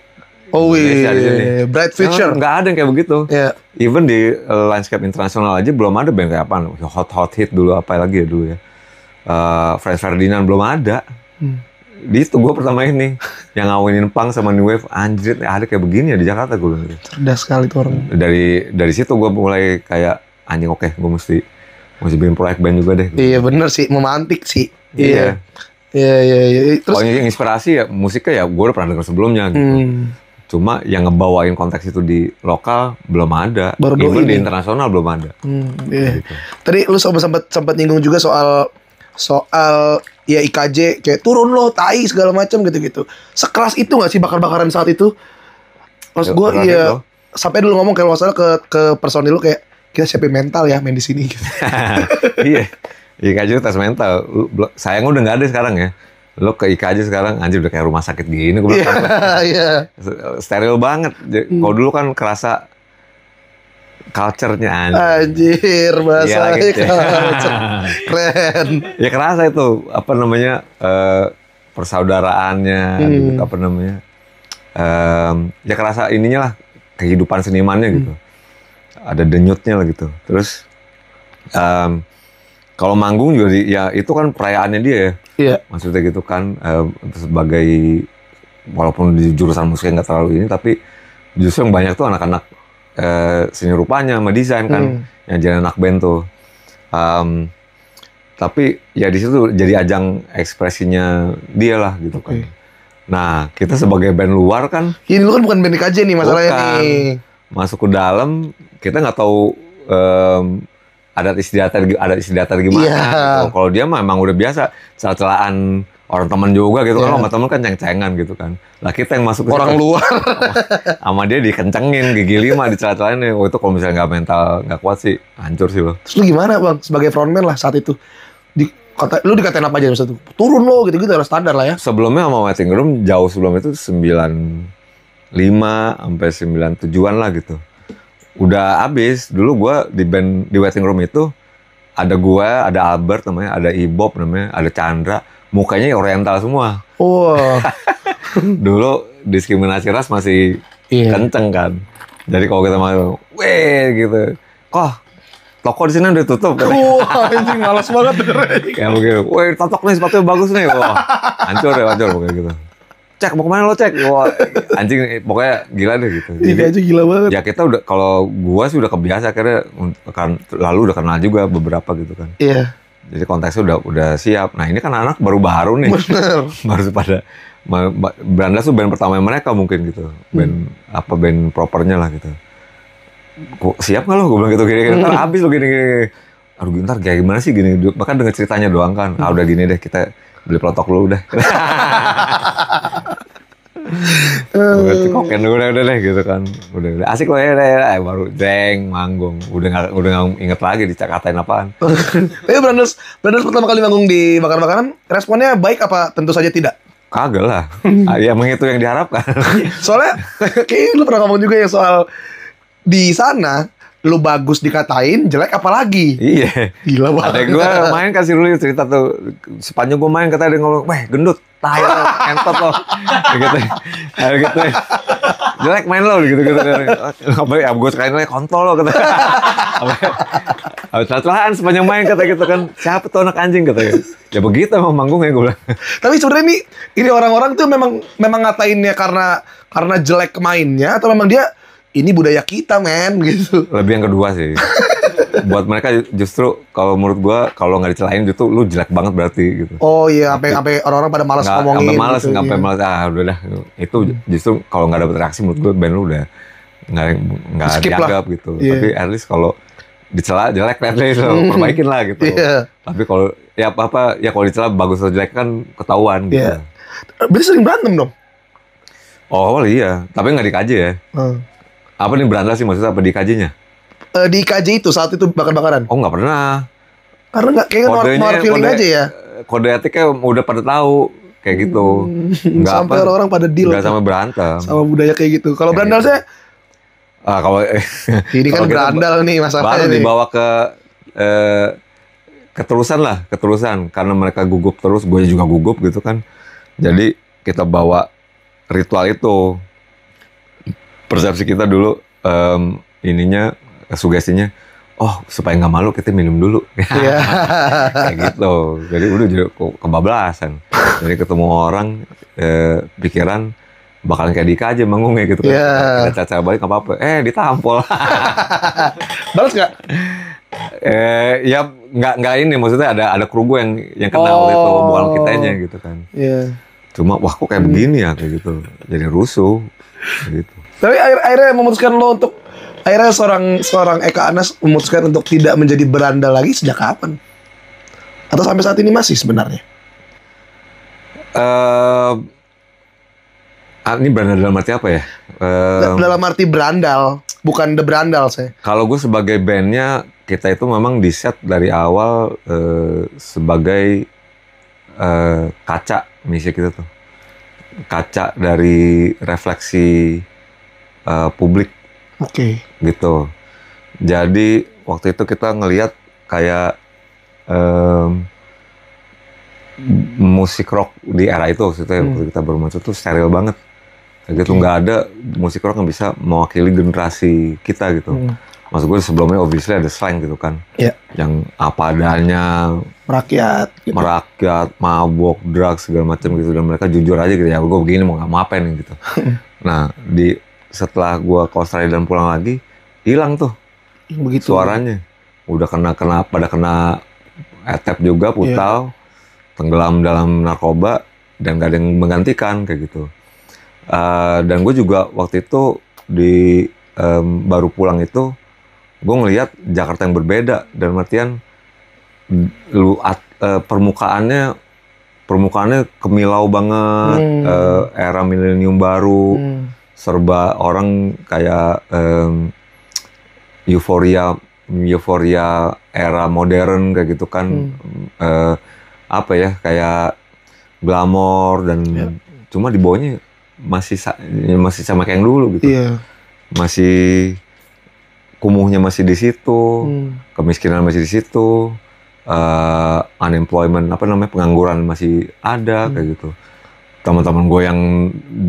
Bright future. Nggak ada yang kayak begitu. Even di landscape internasional aja belum ada band kayak apa. Hot hit dulu apa lagi ya dulu ya. Franz Ferdinand belum ada. Di itu gue pertama ini yang ngawinin punk sama new wave, anjir ada kayak begini ya di Jakarta gue bilang. Cerdas sekali tuh orang. Dari situ gue mulai kayak anjing oke, gue mesti bikin proyek band juga deh. Iya bener sih, memantik sih. Iya. Terus kalau yang inspirasi ya musiknya ya gue udah pernah denger sebelumnya gitu. Cuma yang ngebawain konteks itu di lokal belum ada. Even di internasional belum ada. Gitu. Tadi lu sempat nyinggung juga soal ya IKJ kayak turun lo, tai segala macam gitu-gitu. Sekeras itu nggak sih bakar-bakaran saat itu? Maksud gue iya. Sampai dulu ngomong kalau masalah ke personil lo kayak kita siapin mental ya main di sini. Gitu. Iya. IKJ tes mental. Sayang udah nggak ada sekarang ya. Lo ke IKJ sekarang anjir udah kayak rumah sakit gini. Iya. Steril banget. Kalau dulu kan kerasa culture-nya anjir bahasa gitu. Culture. Keren. Ya kerasa itu apa namanya persaudaraannya gitu, apa namanya ya kerasa ininya lah kehidupan senimannya gitu. Ada denyutnya lah gitu. Terus kalau manggung juga ya itu kan perayaannya dia ya. Iya. Maksudnya gitu kan sebagai walaupun di jurusan musiknya nggak terlalu ini, tapi justru yang banyak tuh anak-anak seni rupanya sama desain kan yang jadi anak band tuh. Tapi ya di situ jadi ajang ekspresinya dia lah gitu kan. Nah kita sebagai band luar kan, ini lu kan bukan band IKJ nih masalahnya nih. Masuk ke dalam kita nggak tahu adat istiadat gimana. Gitu. Kalau dia mah emang udah biasa celah-celahan orang teman juga gitu kan, sama teman kan ceng-cengan gitu kan. Lah kita yang masuk ke orang luar sama dia dikencengin gigi 5 dicelah-celahin. Oh itu kalau misalnya nggak kuat sih hancur sih lo. Terus lu gimana bang sebagai frontman lah saat itu? Lu dikatain apa aja maksud tuh? Turun lo gitu-gitu harus standar lah ya. Sebelumnya sama Waiting Room jauh sebelum itu 95 sampai 97-an lah gitu. Udah abis. Dulu gue di Waiting Room itu ada gue, ada Albert namanya, ada Ibob namanya, ada Chandra. Mukanya oriental semua. Dulu diskriminasi ras masih kenceng kan. Jadi kalau kita mau, weh gitu. Toko di sini udah tutup. Anjing malas banget. Kayak begitu. Weh, totok nih sepatunya bagus nih. Wah, hancur pokoknya gitu. Cek mau kemana lo cek? Wah, anjing pokoknya gila deh gitu. Jadi aja gila banget. Ya kita udah, kalau gua sih udah kebiasa karena lalu udah kenal juga beberapa gitu kan. Iya. Jadi konteksnya udah siap. Nah ini kan anak baru-baru nih. Bener. Baru pada Brandas tuh band pertama mereka mungkin gitu. Band propernya lah gitu. Siap nggak lo? Gue bilang gitu gini. Ntar habis lo gini. Aduh ntar kayak gimana sih gini. Bahkan denger ceritanya doang kan. Udah gini deh kita beli pelotok dulu udah. Udah cekokin, udah deh gitu kan. Udah asik loh ya, baru jeng manggung. Udah nggak inget lagi dicakatain apaan. Tapi Brandas pertama kali manggung di Bakar-Bakaran, responnya baik apa tentu saja tidak? Kagak lah. Ya emang itu yang diharapkan. Soalnya kayak lu pernah ngomong juga ya soal di sana lu bagus dikatain, jelek apalagi. Iya. Gila banget. Ada gue main kasih dulu cerita tuh. Sepanjang gue main katanya dia ngomong, "Weh, gendut, tai lo, entot lo." Gitu. Gitu. Jelek main lo gitu. Apa ya gue sekalian lagi kontol lo kata. Telat-telatan sepanjang main kata gitu kan. Siapa tuh anak anjing katanya. Ya begitu emang manggungnya gue bilang. Tapi sebenarnya ini orang-orang tuh memang ngatainnya karena jelek mainnya atau memang dia ini budaya kita men gitu. Lebih yang kedua sih. Buat mereka justru kalau menurut gua kalau nggak dicelain gitu lu jelek banget berarti gitu. Oh iya, sampai orang-orang pada malas ngomongin. Sampai malas udah dah. Itu justru kalau nggak dapet reaksi menurut gua band lu udah nggak dianggap gitu. Yeah. Tapi at least kalau dicela jelek at least perbaikin lah gitu. Yeah. Tapi kalau ya apa ya kalau dicela bagus atau jelek kan ketahuan gitu. Yeah. Berarti sering berantem dong? Oh iya, tapi nggak dikaji ya. Apa nih Brandas sih maksudnya apa dikajinya? Di IKJ itu saat itu bakar-bakaran. Oh nggak pernah. Karena nggak kayaknya more feeling aja ya. Kode etiknya udah pada tahu kayak gitu. Nggak sampai orang-orang pada deal. Nggak sampai berantem. Sama budaya kayak gitu. Kalau berandal saya, kalau ini kan berandal nih masalahnya. Baru dibawa ke keterusan karena mereka gugup terus, gue juga gugup gitu kan. Jadi kita bawa ritual itu. Persepsi kita dulu sugestinya supaya nggak malu kita minum dulu. Kayak gitu. Jadi udah jadi kebablasan. Jadi ketemu orang pikiran bakalan kayak Dika aja manggungnya gitu kan. Kita caca balik nggak apa-apa. Ditampol. Balas nggak? Ya nggak ini maksudnya ada kru gue yang kena waktu itu bukan kitanya gitu kan. Cuma wah kok kayak begini ya kayak gitu. Jadi rusuh gitu. Tapi akhirnya memutuskan lo untuk akhirnya seorang Eka Anas memutuskan untuk tidak menjadi berandal lagi sejak kapan? Atau sampai saat ini masih sebenarnya? Ini berandal dalam arti apa ya? Dalam arti berandal, bukan the berandal saya. Kalau gue sebagai bandnya, kita itu memang di set dari awal sebagai kaca misi kita tuh. Kaca dari refleksi publik. Oke. Gitu. Jadi waktu itu kita ngelihat kayak musik rock di era itu maksudnya waktu kita baru masuk tuh steril banget. Kayak gitu nggak ada musik rock yang bisa mewakili generasi kita gitu. Maksud gue sebelumnya obviously ada slang gitu kan. Yang apa adanya, merakyat, mabok, drugs segala macam gitu, dan mereka jujur aja gitu ya, gue begini mau ngapain gitu. Nah setelah gue ke Australia dan pulang lagi, hilang tuh begitu suaranya. Udah pada kena etep juga, putal, tenggelam dalam narkoba, dan gak ada yang menggantikan kayak gitu. Dan gue juga waktu itu baru pulang itu, gue ngelihat Jakarta yang berbeda, dan artian permukaannya kemilau banget, era milenium baru. Serba orang kayak euforia era modern kayak gitu kan. Apa ya, kayak glamor dan cuma di bawahnya masih sama kayak yang dulu gitu. Masih kumuhnya masih di situ, kemiskinan masih di situ, unemployment pengangguran masih ada kayak gitu. Teman-teman gue yang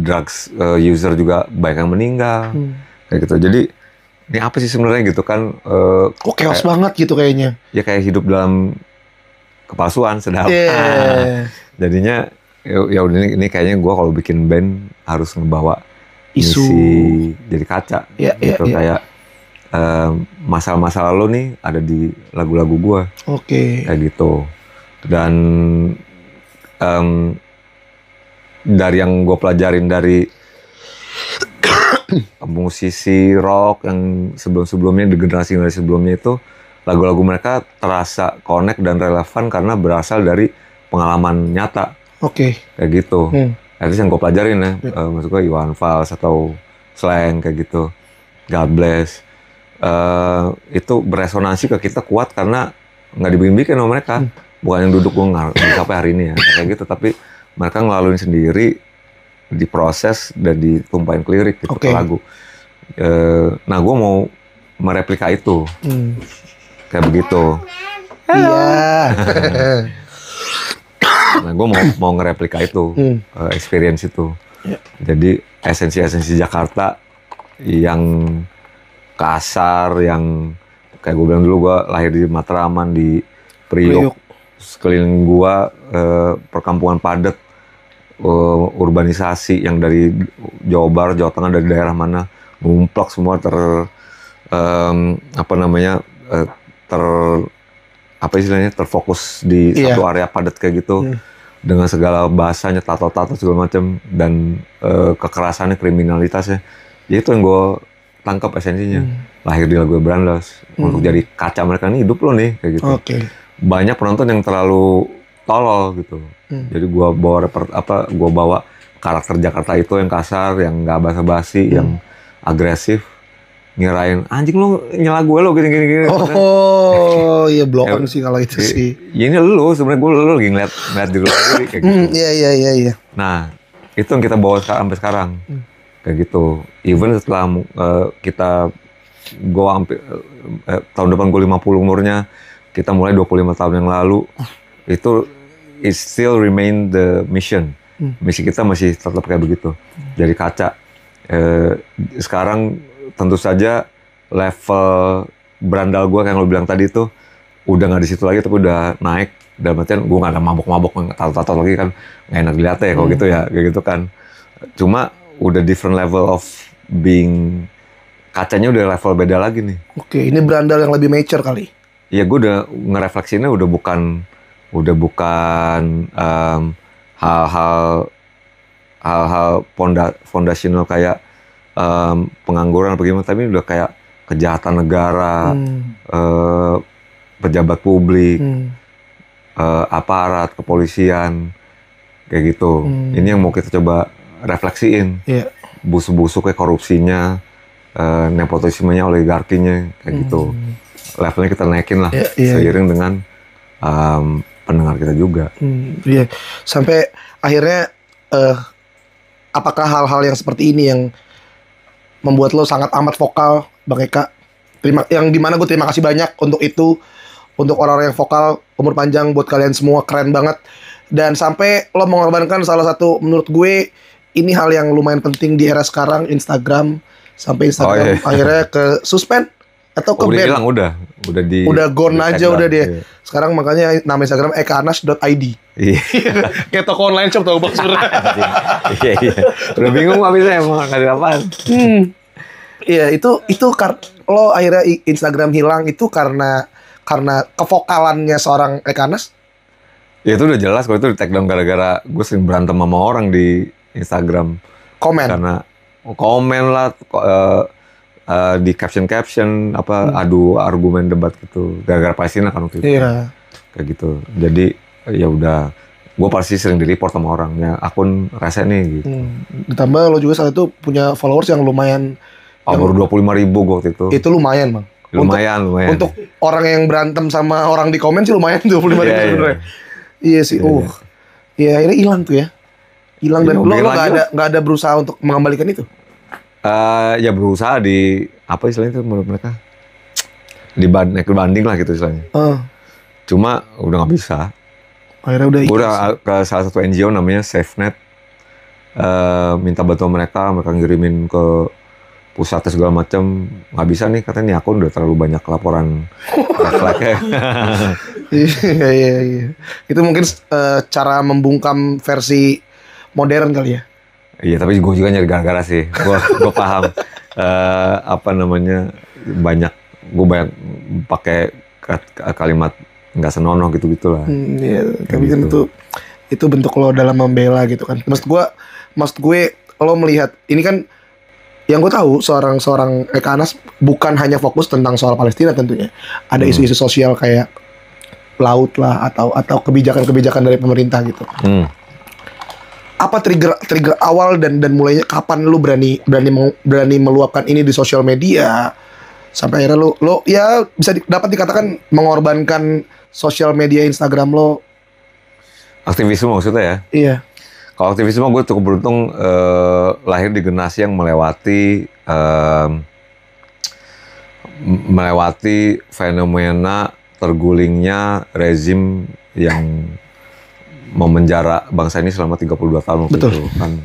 drugs user juga banyak yang meninggal kayak gitu. Jadi ini apa sih sebenarnya gitu kan? Kok chaos banget gitu kayaknya? Ya kayak hidup dalam kepalsuan sedap. Jadinya ya udah ini kayaknya gue kalau bikin band harus ngebawa isu jadi kaca. Gitu kayak masalah-masalah lo nih ada di lagu-lagu gue. Kayak gitu. Dan dari yang gue pelajarin dari musisi rock yang sebelum-sebelumnya di generasi sebelumnya itu, lagu-lagu mereka terasa connect dan relevan karena berasal dari pengalaman nyata. Kayak gitu. At least yang gue pelajarin ya, maksud gue Iwan Fals atau slang kayak gitu, God bless. Itu beresonansi ke kita kuat karena nggak dibikin sama mereka. Bukan yang duduk gue sampai hari ini ya, kayak gitu. Tapi mereka ngelaluin sendiri, diproses dan ditumpahin ke lirik gitu, ke lagu. Nah, gue mau mereplika itu, kayak begitu. Iya. Nah, gue mau ngereplika itu, experience itu. Jadi esensi Jakarta yang kasar, yang kayak gue bilang dulu, gue lahir di Matraman, di Priok. Sekeliling gue perkampungan padat, urbanisasi yang dari Jawa Barat, Jawa Tengah, dari daerah mana ngumplak semua terfokus di satu area padat kayak gitu, dengan segala bahasanya, tato-tato segala macam, dan kekerasannya, kriminalitasnya. Ya itu yang gue tangkap esensinya. Lahir di Lagu Brandas untuk jadi kaca mereka, nih hidup lo nih kayak gitu. Banyak penonton yang terlalu tolol gitu. Jadi gue bawa karakter Jakarta itu yang kasar, yang nggak basa-basi, yang agresif, ngirain anjing lo nyela gue lo gini. Oh iya, blokan sih kalau itu sih. Ya ini lo sebenarnya, gue lo lagi ngeliat di luar diri kayak gitu. Iya. Nah itu yang kita bawa sampai sekarang kayak gitu. Even setelah gue hampir tahun depan gue 50 umurnya, kita mulai 25 tahun yang lalu, itu it still remain the mission. Misi kita masih tetap kayak begitu. Jadi kaca. Sekarang tentu saja level berandal gue kayak lo bilang tadi itu udah nggak di situ lagi, tapi udah naik. Dalam artian gue nggak ada mabok-mabok, tato-tato lagi kan nggak enak dilihatnya ya kalau gitu ya, kayak gitu kan. Cuma udah different level of being, kacanya udah level beda lagi nih. Oke, ini berandal yang lebih mature kali. Iya, gue udah ngerefleksinya udah bukan hal-hal fondasional kayak pengangguran apa gimana, tapi udah kayak kejahatan negara, pejabat publik, aparat kepolisian, kayak gitu. Ini yang mau kita coba refleksiin. Busuk-busuknya, korupsinya, nepotismenya, oligarkinya, kayak gitu. Levelnya kita naikin lah, seiring dengan pendengar kita juga. Sampai akhirnya apakah hal-hal yang seperti ini yang membuat lo sangat amat vokal, Bang Eka? Yang dimana gue terima kasih banyak untuk itu, untuk orang-orang yang vokal. Umur panjang buat kalian semua, keren banget. Dan sampai lo mengorbankan salah satu, menurut gue ini hal yang lumayan penting di era sekarang, Instagram. Sampai Instagram akhirnya ke suspend atau ke ban. Hilang, udah gone aja udah dia. Sekarang makanya nama Instagram ekanas.id. Kayak toko online shop tau Bang sebenarnya. Iya. Udah bingung gak bisa emang ngasih apaan. Iya, itu lo akhirnya Instagram hilang itu karena kevokalannya seorang Ekanas. Ya itu udah jelas, kalau itu di take down gara-gara gue sering berantem sama orang di Instagram. Komen. Karena komen lah, di caption adu argumen debat gitu, gara-gara Palestina kan waktu itu. Kayak gitu. Jadi ya udah, gue pasti sering di-report sama orangnya, akun rese nih gitu. Ditambah lo juga saat itu punya followers yang lumayan. Baru 25.000 gue waktu itu. Itu lumayan Bang. Lumayan. Untuk orang yang berantem sama orang di komen sih lumayan 25.000 sebenarnya. Iya sih. Iya, akhirnya hilang tuh ya. Hilang dan lo nggak ada berusaha untuk mengembalikan itu. Ya berusaha di apa istilahnya itu menurut mereka, naik banding lah gitu istilahnya. Cuma udah nggak bisa. Akhirnya udah. Gue udah ke salah satu NGO namanya SafeNet, minta bantuan mereka ngirimin ke pusatnya segala macam, nggak bisa nih katanya, nih akun udah terlalu banyak laporan like-nya. Iya. Itu mungkin cara membungkam versi modern kali ya. Iya, tapi gue juga nyari gara-gara sih. Gue paham gue banyak pakai kalimat nggak senonoh gitu-gitulah. Iya, tapi kan itu bentuk lo dalam membela gitu kan. Maksud gue lo melihat ini kan, yang gue tahu seorang Ekanas bukan hanya fokus tentang soal Palestina tentunya. Ada isu-isu sosial kayak laut lah atau kebijakan-kebijakan dari pemerintah gitu. apa trigger awal dan mulainya kapan lu berani meluapkan ini di sosial media sampai akhirnya lo ya bisa dapat dikatakan mengorbankan sosial media Instagram lo? Aktivisme maksudnya ya? Iya. Kalau aktivisme gue cukup beruntung lahir di generasi yang melewati fenomena tergulingnya rezim yang memenjara bangsa ini selama 32 tahun waktu itu kan.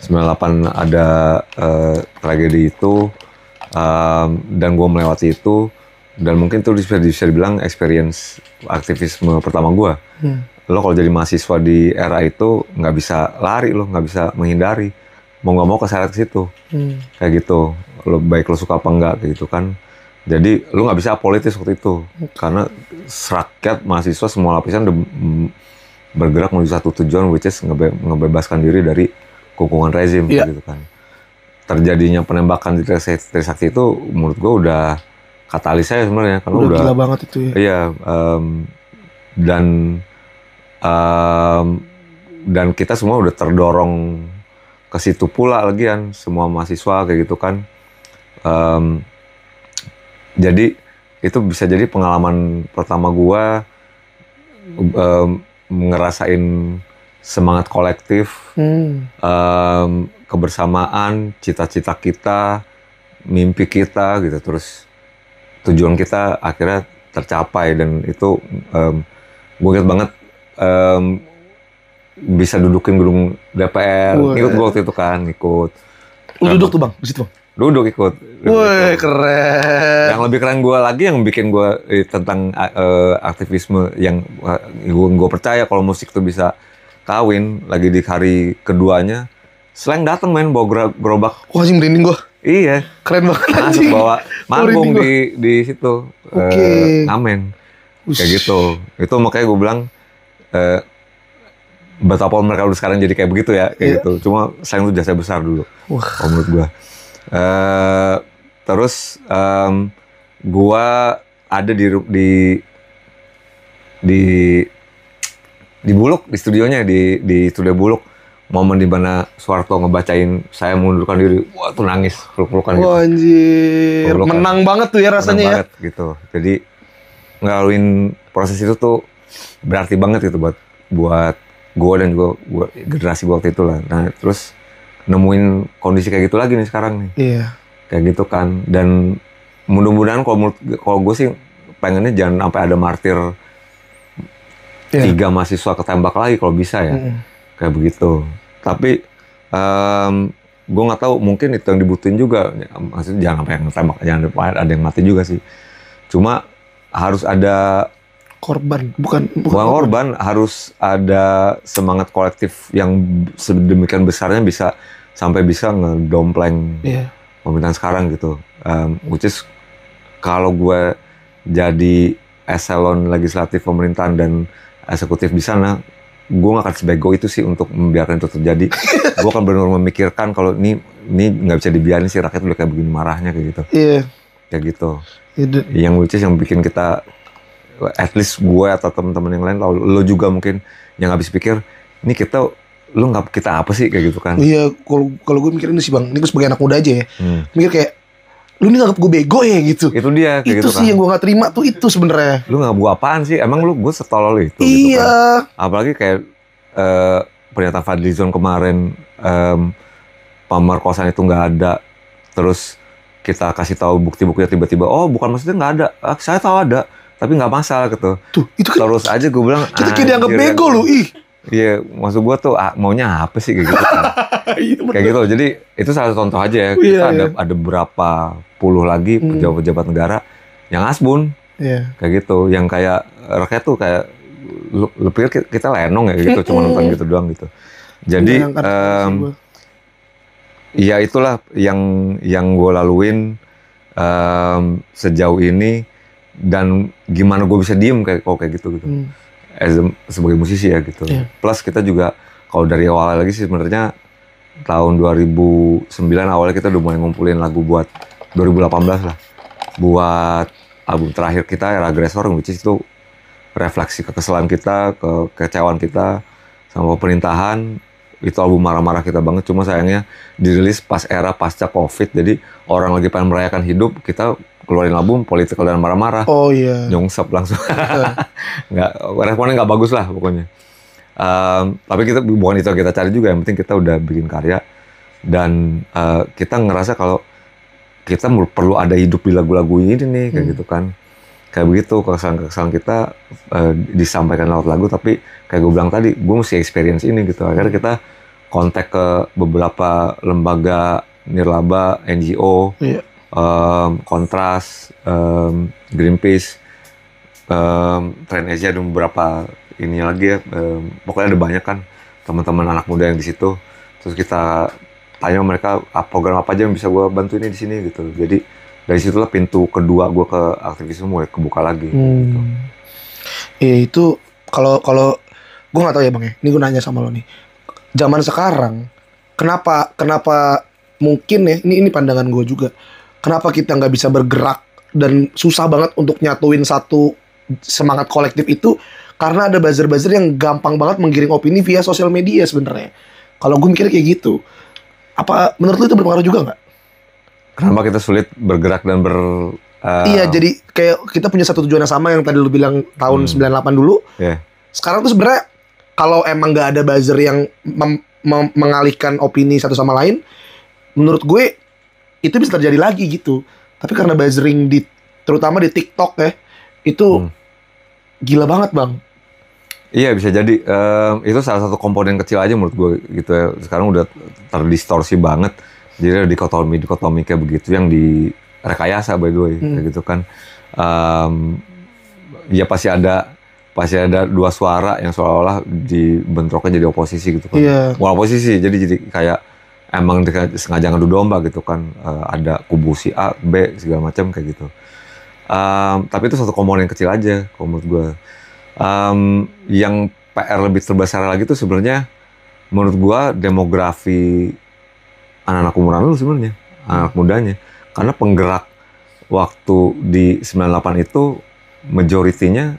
98 ada tragedi itu dan gue melewati itu dan mungkin itu bisa dibilang experience aktivisme pertama gue. Lo kalau jadi mahasiswa di era itu nggak bisa lari, lo nggak bisa menghindari, mau nggak mau keseret ke situ, kayak gitu. Lo baik lo suka apa enggak kayak gitu kan. Jadi lo nggak bisa apolitis waktu itu karena rakyat mahasiswa semua lapisan bergerak menuju satu tujuan, which is ngebebaskan diri dari kukungan rezim, gitu kan. Terjadinya penembakan di Trisakti itu menurut gue udah katalis saya sebenarnya, karena udah gila banget itu ya. Iya, dan kita semua udah terdorong ke situ pula lagian, semua mahasiswa kayak gitu kan. Jadi itu bisa jadi pengalaman pertama gue ngerasain semangat kolektif, kebersamaan, cita-cita kita, mimpi kita gitu, terus tujuan kita akhirnya tercapai dan itu gue inget banget bisa dudukin gedung DPR, ikut gue waktu itu kan, ikut. Lu duduk tuh bang, di situ bang? Duduk ikut. Wih, keren. Yang lebih keren gue lagi yang bikin gue tentang aktivisme yang gue percaya kalau musik tuh bisa kawin lagi di hari keduanya. Slang dateng main bawa gerobak. Wah anjing merinding gue. Iya. Keren banget masuk anjing. Bawa manggung di situ. Ngamen. Kayak gitu. Itu makanya gue bilang betapa mereka udah sekarang jadi kayak begitu ya. Kayak gitu. Cuma slang itu jasa besar dulu. Kalau menurut gue. Terus gua ada di Bulog, di studionya di studio Bulog, momen di mana Soeharto ngebacain saya mengundurkan diri. Wah, tuh nangis, peluk-pelukan gitu. Wah anjir, menang banget tuh ya rasanya menang ya. Banget gitu. Jadi ngelaluin proses itu tuh berarti banget gitu buat gua dan juga generasi gua waktu itu lah. Nah, terus nemuin kondisi kayak gitu lagi nih sekarang nih. Iya. Kayak gitu kan. Dan mudah-mudahan kalau gue sih pengennya jangan sampai ada martir 3 mahasiswa ketembak lagi kalau bisa ya. Kayak begitu. Tapi gue nggak tahu, mungkin itu yang dibutuhin juga. Maksudnya jangan sampai yang ketembak, jangan ada yang mati juga sih. Cuma harus ada korban, bukan korban, harus ada semangat kolektif yang sedemikian besarnya sampai bisa ngedompleng pemerintahan sekarang gitu. Which is kalau gue jadi eselon legislatif pemerintahan dan eksekutif di sana, gue gak akan sebego itu sih untuk membiarkan itu terjadi. Gue akan benar-benar memikirkan kalau ini nggak bisa dibiarin sih, rakyat udah kayak begini marahnya kayak gitu. Kayak gitu. Yang which is yang bikin kita, at least gue atau teman-teman yang lain, lo juga mungkin yang habis pikir, ini kita apa sih kayak gitu kan? Iya, kalau gue mikirin sih bang, ini gue sebagai anak muda aja ya, mikir kayak, lu ini nganggap gue bego ya gitu. Itu dia, kayak itu gitu sih kan yang gue gak terima tuh itu sebenarnya. Lu nggak gue apaan sih? Emang gue setolol itu? Iya. Gitu kan? Apalagi kayak pernyataan Fadlizon kemarin, pemerkosaan itu nggak ada, terus kita kasih tahu bukti-buktinya tiba-tiba, oh bukan, maksudnya nggak ada, saya tahu ada, tapi nggak masalah gitu. Tuh, itu kan terus aja gue bilang, kita kayak dianggap bego lu, ih. Iya, maksud gue tuh maunya apa sih kayak gitu kan? Kayak gitu. Jadi itu salah satu contoh aja ya. Kita ada berapa puluh lagi pejabat-pejabat negara yang asbun, kayak gitu. Yang kayak rakyat tuh kayak lu pikir kita lenong ya gitu, cuma nonton gitu doang gitu. Jadi ya itulah yang gue laluin sejauh ini, dan gimana gue bisa diem kayak gitu. Sebagai musisi ya gitu. Plus kita juga kalau dari awal lagi sih sebenarnya tahun 2009 awalnya kita udah mulai ngumpulin lagu buat 2018 lah. Buat album terakhir kita Era Agresor, which is itu refleksi kekesalan kita, kekecewaan kita sama pemerintahan. itu album marah-marah kita banget. Cuma sayangnya dirilis pas era pasca COVID, jadi orang lagi pengen merayakan hidup, kita keluarin album political dan marah-marah. Oh iya. Nyungsep langsung. Nggak, responnya nggak bagus lah pokoknya. Tapi kita bukan itu yang kita cari juga. Yang penting kita udah bikin karya dan kita ngerasa kalau kita perlu ada hidup di lagu-lagu ini nih, kayak gitu kan. Kayak begitu kesan kita disampaikan lewat lagu, tapi kayak gue bilang tadi, gue mesti experience ini gitu. Akhirnya kita kontak ke beberapa lembaga nirlaba, NGO, Kontras, Greenpeace, Trend Asia, dan beberapa ini lagi ya. Pokoknya ada banyak kan teman-teman anak muda yang di situ. Terus kita tanya mereka program apa aja yang bisa gue bantu ini di sini gitu. Jadi dari situlah pintu kedua gue ke aktivisme mulai kebuka lagi. Gitu. Iya itu kalau gue nggak tahu ya bang ya. Ini gue nanya sama lo nih. Zaman sekarang kenapa mungkin ya ini pandangan gue juga. Kenapa kita nggak bisa bergerak dan susah banget untuk nyatuin satu semangat kolektif itu? Karena ada buzzer-buzzer yang gampang banget menggiring opini via sosial media sebenarnya. Kalau gue mikirnya kayak gitu. Apa menurut lo itu berpengaruh juga nggak? Kenapa kita sulit bergerak dan Iya, jadi kayak kita punya satu tujuan yang sama yang tadi lu bilang tahun 98 dulu. Yeah. Sekarang tuh sebenarnya kalau emang nggak ada buzzer yang mengalihkan opini satu sama lain, menurut gue itu bisa terjadi lagi gitu. Tapi karena buzzering terutama di TikTok ya, itu gila banget bang. Iya bisa jadi. Itu salah satu komponen kecil aja menurut gue gitu ya. Sekarang udah terdistorsi banget. Jadi ada dikotomi kayak begitu yang di rekayasa by the way, kayak gitu kan. Ya pasti ada dua suara yang seolah-olah dibentroknya jadi oposisi gitu kan. Bukan oposisi, jadi kayak emang sengaja ngadu domba gitu kan. Ada kubu si A, B, segala macam kayak gitu. Tapi itu satu komponen kecil aja kalau menurut gue. Yang PR lebih terbesar lagi tuh sebenarnya menurut gue demografi anak-anak umuran lu sebenarnya, anak mudanya. Karena penggerak waktu di 98 itu majoritinya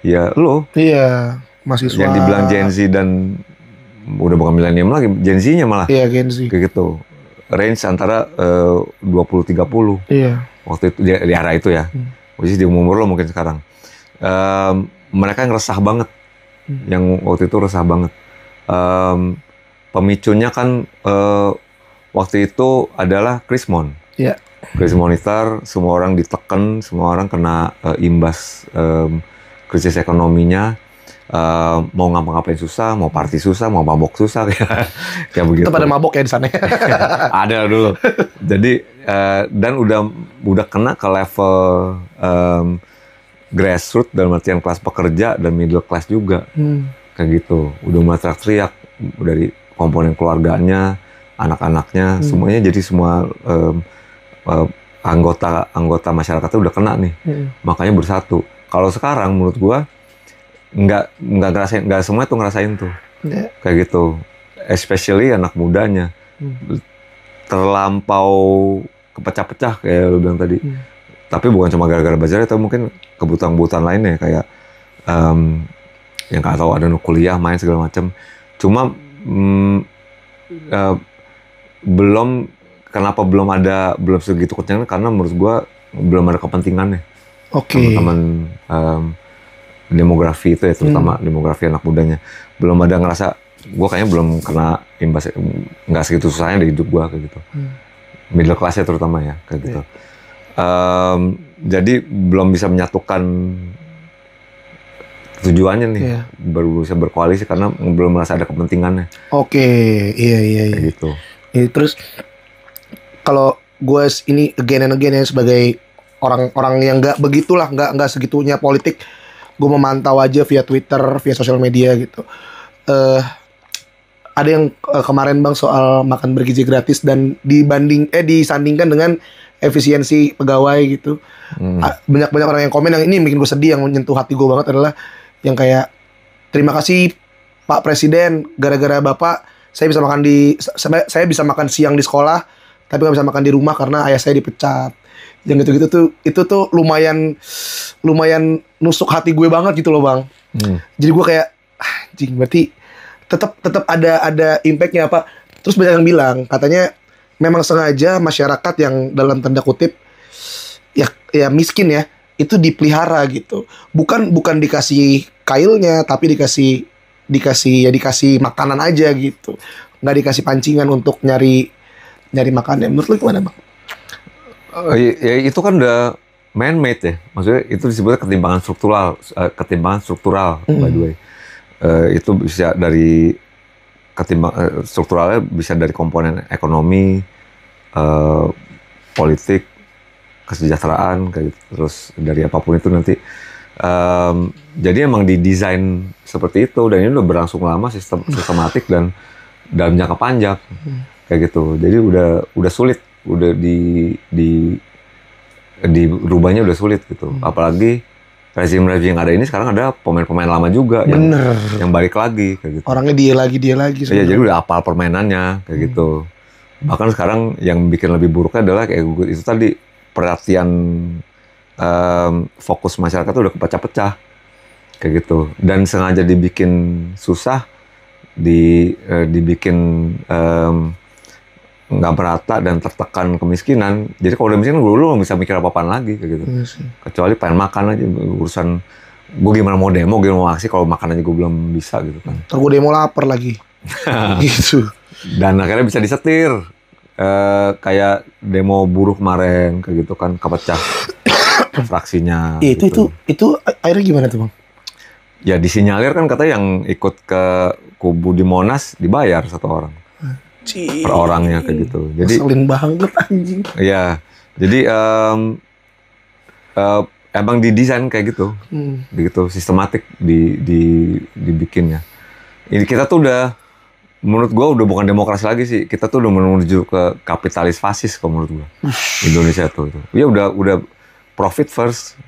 ya lo. Iya, mahasiswa. Yang dibilang Gen Z dan udah bukan milenium lagi, Gen Z-nya malah. Iya, Gen Z. Kayak gitu. Range antara 20-30. Iya. Waktu itu di era itu ya. Which is di umur lo mungkin sekarang. Mereka yang resah banget. Yang waktu itu resah banget. Pemicunya kan waktu itu adalah Krismon. Iya. Krisis moneter, semua orang ditekan, semua orang kena imbas krisis ekonominya. Mau ngapa-ngapain susah, mau party susah, mau mabok susah, kayak begitu. Itu pada mabok ya di sana. Ada dulu. Jadi dan udah kena ke level grassroots dalam artian kelas pekerja dan middle class juga, kayak gitu. Udah mulai teriak-teriak dari komponen keluarganya, anak-anaknya, semuanya jadi semua anggota masyarakatnya udah kena nih, makanya bersatu. Kalau sekarang menurut gua nggak ngerasain, nggak semua tuh ngerasain tuh, kayak gitu. Especially anak mudanya terlampau kepecah-pecah kayak lu bilang tadi. Tapi bukan cuma gara-gara buzzer, tapi mungkin kebutuhan-kebutuhan lainnya kayak yang nggak tahu ada kuliah, main segala macam. Cuma kenapa belum segitu kencang karena menurut gua belum ada kepentingannya. Teman-teman demografi itu ya, terutama demografi anak mudanya belum ada ngerasa gua kayaknya belum kena imbas, nggak segitu susahnya di hidup gua kayak gitu. Middle class-nya terutama ya kayak gitu. Jadi belum bisa menyatukan tujuannya nih, baru bisa berkoalisi karena belum merasa ada kepentingannya. Iya. Kayak gitu. Terus kalau gue ini again and again ya sebagai orang-orang yang nggak begitulah, nggak segitunya politik, gue memantau aja via Twitter, via sosial media gitu. Ada yang kemarin bang soal makan bergizi gratis dan disandingkan dengan efisiensi pegawai gitu. Banyak orang yang komen yang ini bikin gue sedih, yang menyentuh hati gue banget adalah yang kayak terima kasih Pak Presiden, gara-gara Bapak saya bisa makan siang di sekolah, tapi nggak bisa makan di rumah karena ayah saya dipecat. Yang gitu-gitu tuh, itu tuh lumayan nusuk hati gue banget gitu loh bang. Jadi gue kayak anjing, berarti tetap ada impactnya apa. Terus banyak yang bilang katanya memang sengaja masyarakat yang dalam tanda kutip ya miskin ya itu dipelihara gitu, bukan dikasih kailnya tapi dikasih makanan aja gitu, nggak dikasih pancingan untuk nyari makannya. Menurut lu gimana bang? Ya itu kan udah man-made ya, maksudnya itu disebutnya ketimpangan struktural by the way. Itu bisa dari strukturalnya bisa dari komponen ekonomi, politik, kesejahteraan kayak gitu. Terus dari apapun itu nanti jadi emang didesain seperti itu, dan ini udah berlangsung lama sistematik dan dalam jangka panjang kayak gitu. Jadi udah sulit, udah dirubahnya udah sulit gitu. Apalagi rezim yang ada ini sekarang ada pemain-pemain lama juga yang balik lagi kayak gitu. Orangnya dia lagi. Iya, jadi udah hafal permainannya kayak gitu. Bahkan sekarang yang bikin lebih buruknya adalah kayak itu tadi, perhatian fokus masyarakat tuh udah kepecah-pecah kayak gitu. Dan sengaja dibikin susah, dibikin nggak merata dan tertekan kemiskinan. Jadi kalau udah miskin, lu nggak bisa mikir apa-apaan lagi kayak gitu. Kecuali pengen makan aja, urusan gue gimana mau demo, gimana mau aksi kalau makan aja gue belum bisa gitu kan. Terus gue demo lapar lagi. Gitu. Dan akhirnya bisa disetir. Kayak demo buruh kemarin kayak gitu kan, kepecah fraksinya. Itu akhirnya gimana tuh bang? Ya disinyalir kan katanya yang ikut ke kubu di Monas dibayar 1 orang. Per orangnya kayak gitu. Jadi ngeselin banget anjing. Iya. Jadi emang didesain kayak gitu. Begitu sistematik dibikinnya. Ini kita tuh udah, menurut gua udah bukan demokrasi lagi sih. Kita tuh udah menuju ke kapitalis fasis kalau menurut gua. Indonesia tuh. Ya udah profit first.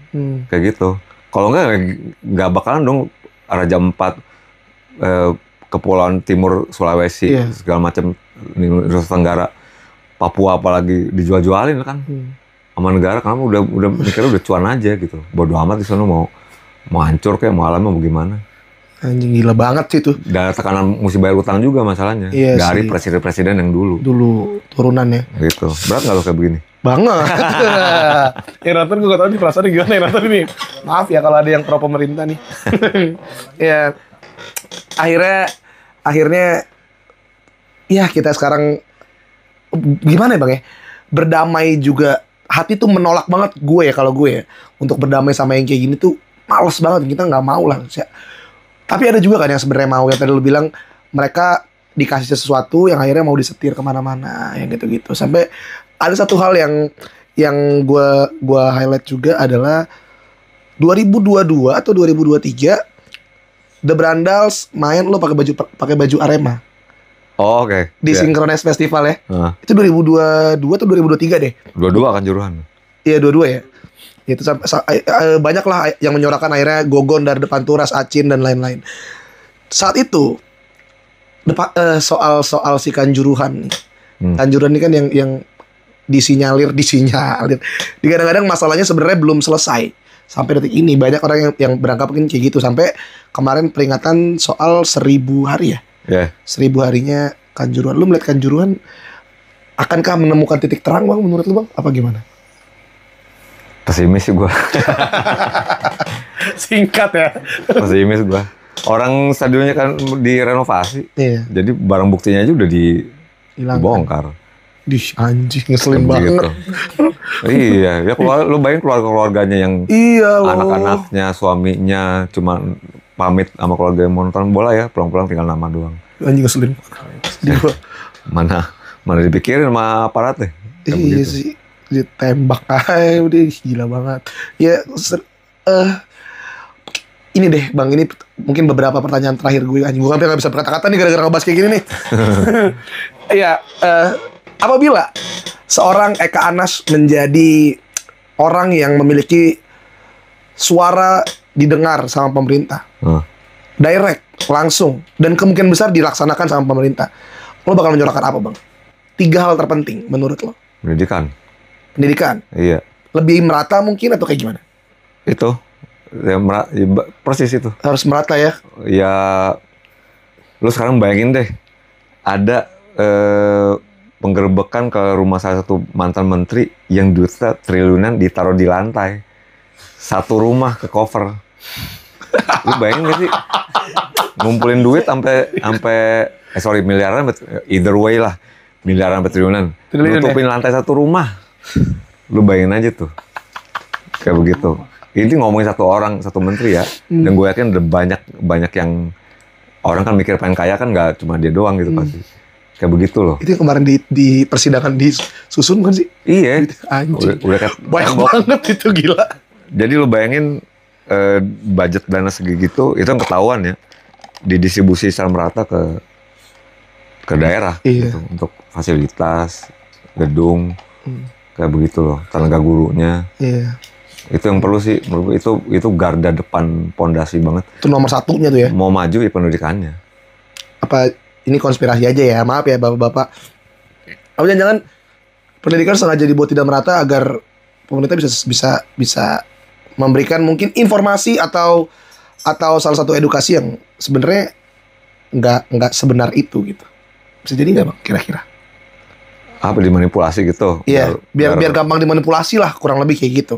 Kayak gitu. Kalau nggak bakalan dong Raja 4 Kepulauan Timur, Sulawesi, segala macam, Nusa Tenggara, Papua apalagi dijual-jualin kan sama negara, karena udah mikirnya udah cuan aja gitu. Bodoh amat di sana mau hancur kayak mau alam mau gimana. Anjing gila banget sih tuh. Dan tekanan mesti bayar utang juga masalahnya dari presiden-presiden yang dulu turunannya. Gitu. Berat nggak lo kayak begini? Banget. Yang nonton gue gak tau nih perasaan gimana yang nonton ini. Maaf ya kalau ada yang pro pemerintah nih. Ya akhirnya ya kita sekarang gimana ya bang ya, berdamai juga. Hati tuh menolak banget gue ya, kalau gue ya untuk berdamai sama yang kayak gini tuh males banget, kita nggak mau lah. Tapi ada juga kan yang sebenarnya mau, yang tadi lu bilang mereka dikasih sesuatu yang akhirnya mau disetir kemana-mana yang gitu-gitu. Sampai ada satu hal yang gue highlight juga adalah 2022 atau 2023 The Brandals main lo pakai baju Arema. Oh, oke. Di Synchronize Festival ya. Itu 2022 atau 2023 deh. 22 kan Juruhan. Iya 22 ya. Itu banyak lah yang menyorakan akhirnya Gogon dari depan Turas, Acin dan lain-lain. Saat itu soal si Kanjuruhan nih. Kanjuruhan ini kan yang disinyalir. Kadang-kadang masalahnya sebenarnya belum selesai. Sampai detik ini banyak orang yang beranggapan kayak gitu. Sampai kemarin peringatan soal 1000 hari ya. 1000 harinya Kanjuruhan. Lu melihat Kanjuruhan akankah menemukan titik terang bang, menurut lu bang? Apa gimana? Pesimis sih gue. Singkat ya. Pesimis gue. Orang stadionnya kan direnovasi. Iya. Jadi barang buktinya aja udah dibongkar. Anjing ngeselin banget. Gitu. Iya, ya lu bayangin keluarganya yang anak-anaknya, suaminya cuma pamit sama keluarga yang mau nonton bola ya, pulang-pulang tinggal nama doang. Anjing ngeselin. Mana dipikirin sama aparatnya. Iya sih, ditembak aja udah gila banget. Ya ini deh bang, ini mungkin beberapa pertanyaan terakhir gue. Anjing gue hampir gak bisa berkata-kata nih gara-gara ngebahas kayak gini nih. Iya, apabila seorang Eka Anas menjadi orang yang memiliki suara didengar sama pemerintah, direct, langsung, dan kemungkinan besar dilaksanakan sama pemerintah, lo bakal menyorakan apa bang? 3 hal terpenting menurut lo. Pendidikan. Iya. Lebih merata mungkin atau kayak gimana? Itu ya, persis itu. Harus merata ya. Ya Lu sekarang bayangin deh, ada penggerbekan ke rumah salah satu mantan menteri yang duitnya triliunan ditaruh di lantai. Satu rumah ke cover. Lu bayangin gak sih? Ngumpulin duit sampai miliaran, either way lah. Miliaran sampai triliunan. Nutupin lantai satu rumah. Lu bayangin aja tuh. Kayak begitu. Ini ngomongin satu menteri ya. Dan gue yakin ada banyak yang orang kan mikir pengen kaya kan nggak cuma dia doang gitu pasti. Kayak begitu loh. Itu yang kemarin di persidangan disusun kan sih? Iya. Anjing. Udah kayak banyak banget itu, gila. Jadi lu bayangin budget dana segitu itu yang ketahuan ya. Didistribusi secara merata ke daerah gitu, untuk fasilitas, gedung, kayak begitu loh, tenaga gurunya. Iya. Itu yang perlu sih, menurut itu garda depan pondasi banget. Itu nomor satunya tuh ya. Mau maju ya pendidikannya. Apa ini konspirasi aja ya? Maaf ya bapak-bapak. Apa jangan-jangan pendidikan sengaja dibuat tidak merata agar pemerintah bisa memberikan mungkin informasi atau salah satu edukasi yang sebenarnya nggak sebenar itu gitu. Bisa jadi nggak bang? Kira-kira? Apa dimanipulasi gitu? Iya. Biar gampang dimanipulasi lah, kurang lebih kayak gitu.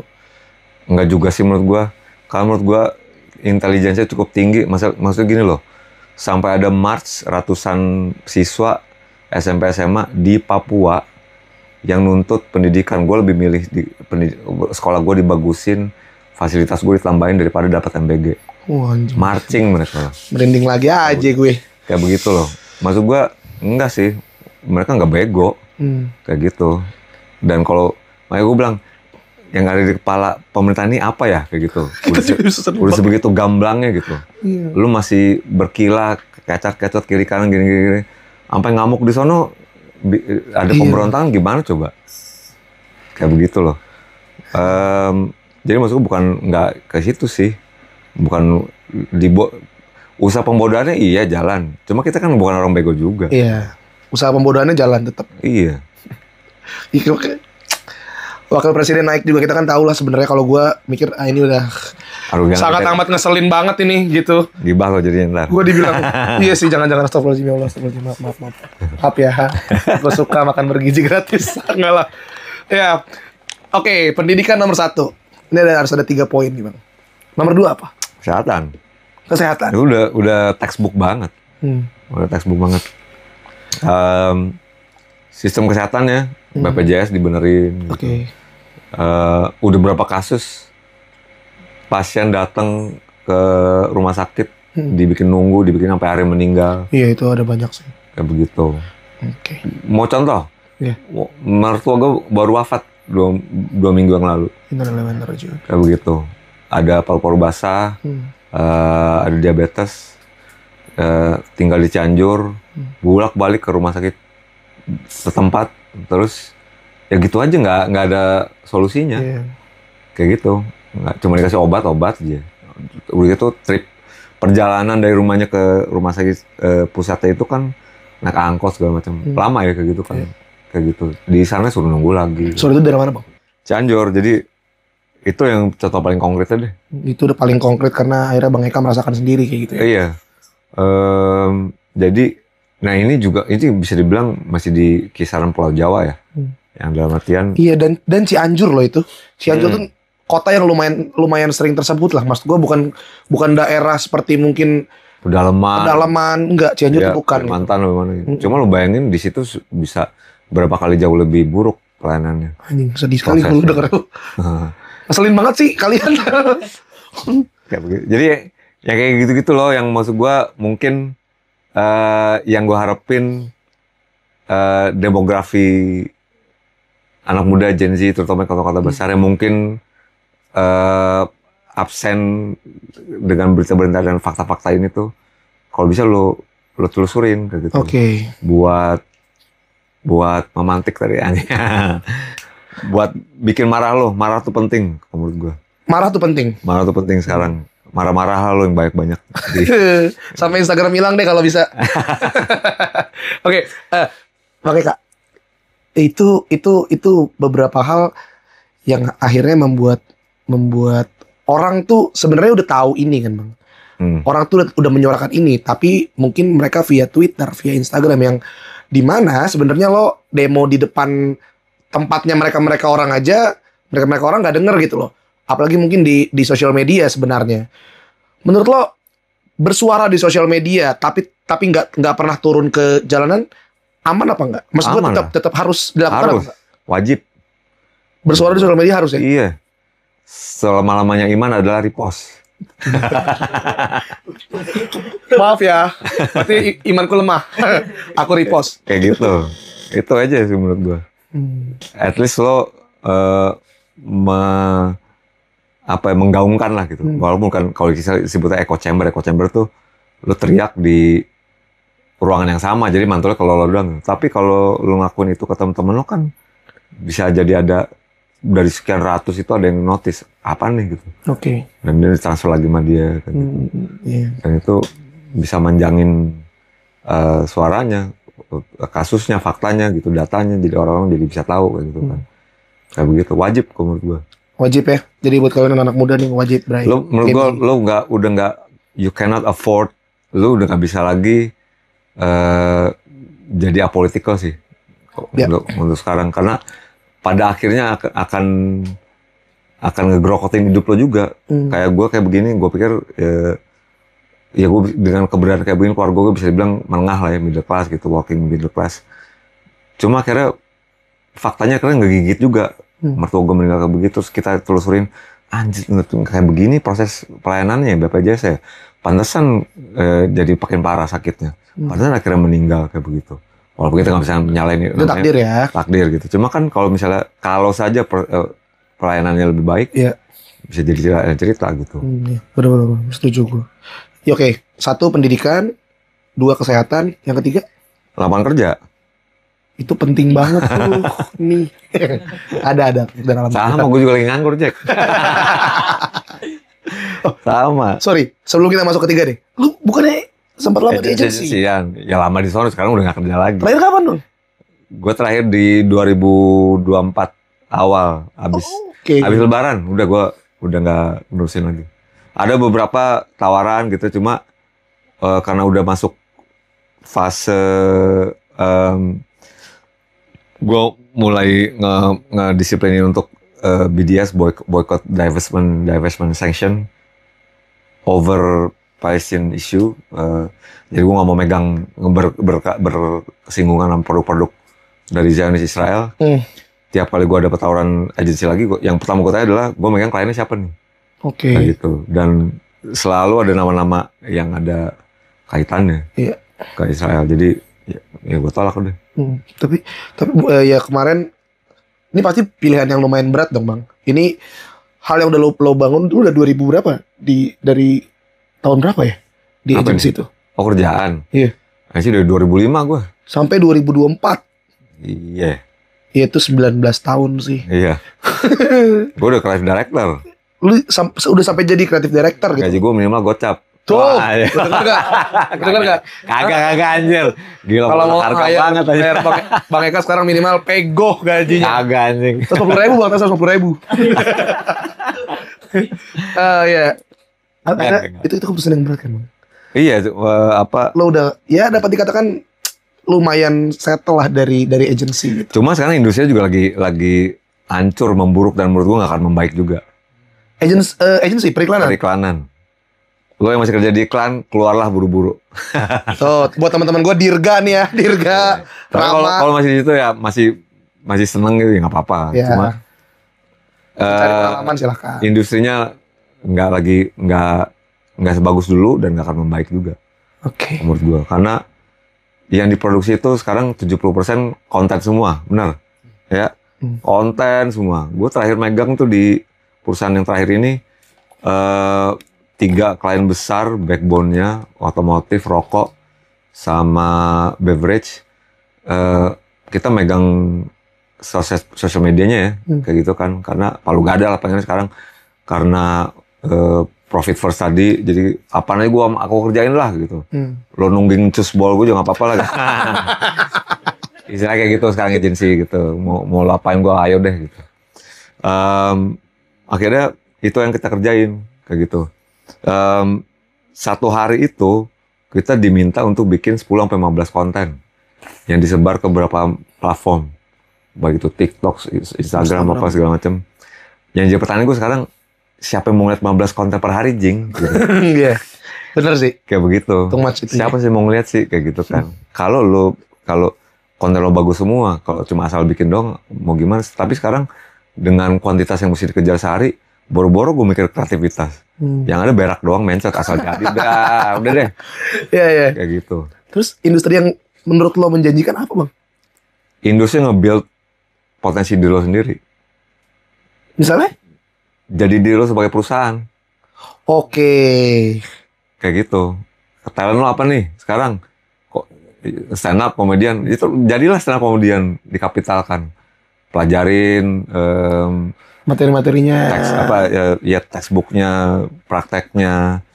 Enggak juga sih menurut gua. Kalau menurut gua intelijensinya cukup tinggi. Maksudnya gini loh. Sampai ada march ratusan siswa SMP SMA di Papua yang nuntut pendidikan. Gua lebih milih sekolah gua dibagusin, fasilitas gue ditambahin daripada dapat MBG. Marching mereka. Merinding lagi aja gue. Kayak begitu loh. Maksud gua enggak sih. Mereka nggak bego. Kayak gitu. Dan kalau makanya gue bilang yang ada di kepala pemerintah ini apa ya kayak gitu. Udah sebegitu gamblangnya gitu. Iya. Lu masih berkilah, kecot kiri kanan gini. Sampai ngamuk di sono ada pemberontakan gimana coba? Kayak begitu loh. Jadi maksudku bukan nggak ke situ sih. Bukan usaha pembodohannya iya jalan. Cuma kita kan bukan orang bego juga. Iya. Usaha pembodohannya jalan tetap. Iya. Wakil presiden naik juga kita kan tahu lah sebenarnya kalau gue mikir ini udah sangat amat ngeselin banget ini gitu. Gibah lo jadinya ntar. Gue dibilang iya sih jangan astagfirullahaladzim ya Allah, astagfirullahaladzim, maaf ya. Gue suka makan bergizi gratis. Enggak lah. Ya. Oke, pendidikan nomor 1. Ini harus ada 3 poin nih bang. Nomor 2 apa? Kesehatan. Itu udah textbook banget. Udah textbook banget. Sistem kesehatannya BPJS dibenerin. Gitu. Udah berapa kasus pasien datang ke rumah sakit dibikin nunggu, dibikin sampai hari meninggal. Iya itu ada banyak sih. Kayak begitu. Mau contoh? Iya. Mertua gue baru wafat 2 minggu yang lalu. Kayak begitu. Ada paru-paru basah, ada diabetes, tinggal di Cianjur, bolak-balik ke rumah sakit setempat, terus ya gitu aja nggak ada solusinya. Kayak gitu, nggak cuma dikasih obat aja. Udah gitu trip perjalanan dari rumahnya ke rumah sakit pusatnya itu kan naik angkot segala macam, lama ya kayak gitu kan. Kayak gitu di sana suruh nunggu lagi. Soal itu dari mana bang? Cianjur. Jadi itu yang contoh paling konkretnya deh. Itu udah paling konkret karena akhirnya Bang Eka merasakan sendiri kayak gitu ya. Iya. Jadi nah ini bisa dibilang masih di kisaran Pulau Jawa ya. Yang dalam artian iya dan Cianjur loh itu. Cianjur tuh kota yang lumayan sering tersebut lah. Maksud gua bukan daerah seperti mungkin pedalaman enggak, Cianjur itu bukan. Mantan gitu. Mana gitu. Cuma lu bayangin di situ bisa berapa kali jauh lebih buruk pelayanannya. Anjing sedih sekali kalau denger. Ngeselin banget sih kalian. Kayak begitu. Jadi ya kayak gitu-gitu loh yang maksud gua mungkin yang gue harapin demografi anak muda Gen Z terutama kota-kota besar yang mungkin absen dengan berita-berita dan fakta-fakta ini tuh kalau bisa lo telusurin kayak gitu. Buat memantik tadi buat bikin marah tuh penting menurut gue. Marah tuh penting sekarang. Marah-marah lo yang banyak-banyak. Sampai Instagram hilang deh kalau bisa. Oke, Kak. Itu beberapa hal yang akhirnya membuat orang tuh sebenarnya udah tahu ini kan, Bang. orang tuh udah menyuarakan ini, tapi mungkin mereka via Twitter, via Instagram yang dimana sebenarnya lo demo di depan tempatnya mereka orang aja, mereka orang nggak denger gitu loh. Apalagi mungkin di sosial media sebenarnya. Menurut lo bersuara di sosial media tapi nggak pernah turun ke jalanan aman apa enggak? Maksud gue tetap harus dilakukan. Harus. Wajib. Bersuara di sosial media harus ya? Iya. Selama-lamanya iman adalah repost. Maaf ya, berarti imanku lemah. Aku repost. Kayak gitu. Itu aja sih menurut gue. At least lo menggaungkan lah gitu. Walaupun kan kalau kita sebutnya echo chamber tuh lo teriak di ruangan yang sama, jadi mantulnya kalau lo doang. Tapi kalau lo ngakuin itu ke temen-temen lo kan bisa jadi ada dari sekian ratus itu ada yang notice apa nih gitu. Oke. Dan dia transfer lagi sama dia kan gitu. Dan itu bisa manjangin suaranya, kasusnya, faktanya gitu, datanya, jadi orang-orang jadi bisa tahu kayak gitu kan. Kayak begitu, wajib kalau menurut gua. Wajib ya. Jadi buat kalian anak muda nih wajib, Bray. Lo menurut gua udah nggak, you cannot afford, lo udah nggak bisa lagi jadi apolitical sih untuk sekarang, karena pada akhirnya akan ngegrokotin hidup lo juga. Kayak gue kayak begini, gue pikir ya gue dengan keberadaan kayak begini, keluarga gue bisa dibilang menengah lah ya, middle class gitu, working middle class. Cuma akhirnya faktanya akhirnya ngegigit juga. Mertua gue meninggal kayak begitu, terus kita telusurin, anjir kayak begini proses pelayanannya ya BPJS ya, pantesan jadi makin parah sakitnya, pantesan akhirnya meninggal kayak begitu. Walaupun kita nggak bisa nyalain itu takdir ya, takdir gitu. Cuma kan kalau misalnya saja pelayanannya lebih baik, bisa jadi cerita gitu. Benar-benar setuju gue. Ya, oke, 1 pendidikan, 2 kesehatan, yang ketiga lapangan kerja. Itu penting banget tuh. Nih ada dalam sama gue juga lagi nganggur, Jack. Sama. Sorry, sebelum kita masuk ketiga deh, lu bukannya sempat lama di agency? Ya lama di sana, sekarang udah gak kerja lagi. Terakhir kapan dong? Gue terakhir di 2024 awal, habis lebaran, gue udah gak nerusin lagi. Ada beberapa tawaran gitu, cuma karena udah masuk fase gue mulai ngedisiplinin untuk BDS, boycott divestment sanction over Palestine issue. Jadi gue gak mau megang bersinggungan sama produk-produk dari Zionis Israel. Tiap kali gue dapet tawaran agensi lagi, yang pertama gue tanya adalah gue megang kliennya siapa nih. Kayak gitu. Dan selalu ada nama-nama yang ada kaitannya ke Israel. Jadi ya gue tolak udah. Tapi ya kemarin ini pasti pilihan yang lumayan berat dong, Bang. Ini hal yang udah lo bangun tuh udah 2000 berapa? Dari tahun berapa ya? Di agensi itu. Oh, kerjaan? Iya. Agensi dari 2005 gue. Sampai 2024. Iya. Iya, itu 19 tahun sih. Iya. Gue udah creative director. Lu udah sampai jadi creative director gitu? Gaji gue minimal gocap. Tuh, bener gak? Kagak anjir. Gila, kalau mau kaya banget aja. Bang Eka sekarang minimal pego gajinya. Kagak anjing. 150.000 Bang, 150.000. Itu keputusan yang berat kan, Bang? Iya, lo udah ya dapat dikatakan lumayan settle lah dari agensi gitu. Cuma sekarang industri juga lagi hancur, memburuk, dan menurut gue gak akan membaik juga. Agensi periklanan. Lo yang masih kerja di iklan, keluarlah buru-buru. Tuh, buat teman-teman gue Dirga nih ya, Dirga. Kalau masih di situ ya masih seneng gitu, ya nggak apa-apa. Ya. Cuma cari pengalaman silahkan. Industrinya nggak sebagus dulu dan nggak akan membaik juga. Menurut gue, karena yang diproduksi itu sekarang 70% konten semua, benar? Ya, konten semua. Gue terakhir megang tuh di perusahaan yang terakhir ini. 3 klien besar, backbone-nya otomotif, rokok, sama beverage. Kita megang sosial medianya ya, kayak gitu kan. Karena palu gada lah pengennya sekarang. Karena profit first tadi, jadi apa aja aku kerjain lah gitu. Lo nungging cus bol gue juga gak apa-apa lah. Istilahnya kayak gitu sekarang agensi gitu. Mau lapain gue ayo deh gitu. Akhirnya itu yang kita kerjain kayak gitu. satu hari itu kita diminta untuk bikin 10-15 konten yang disebar ke beberapa platform, baik itu TikTok, Instagram apa segala macam. Yang jadi pertanyaan gue sekarang, siapa yang mau ngeliat 15 konten per hari, Jing? Gitu. Iya, bener sih. Kayak begitu. Siapa sih mau ngeliat sih kayak gitu kan? Kalau konten lo bagus semua, kalau cuma asal bikin dong, mau gimana? Tapi sekarang dengan kuantitas yang mesti dikejar sehari, boro-boro gue mikir kreativitas. Yang ada berak doang, mencet asal jadi. Udah deh. Iya. Kayak gitu. Terus industri yang menurut lo menjanjikan apa, Bang? Industri nge-build potensi diri lo sendiri. Misalnya? Jadi diri lo sebagai perusahaan. Oke. Kayak gitu. Talent lo apa nih sekarang? Kok stand up komedian? Itu jadilah stand up komedian, dikapitalkan. Pelajarin materi-materinya. Teks apa ya textbooknya, prakteknya,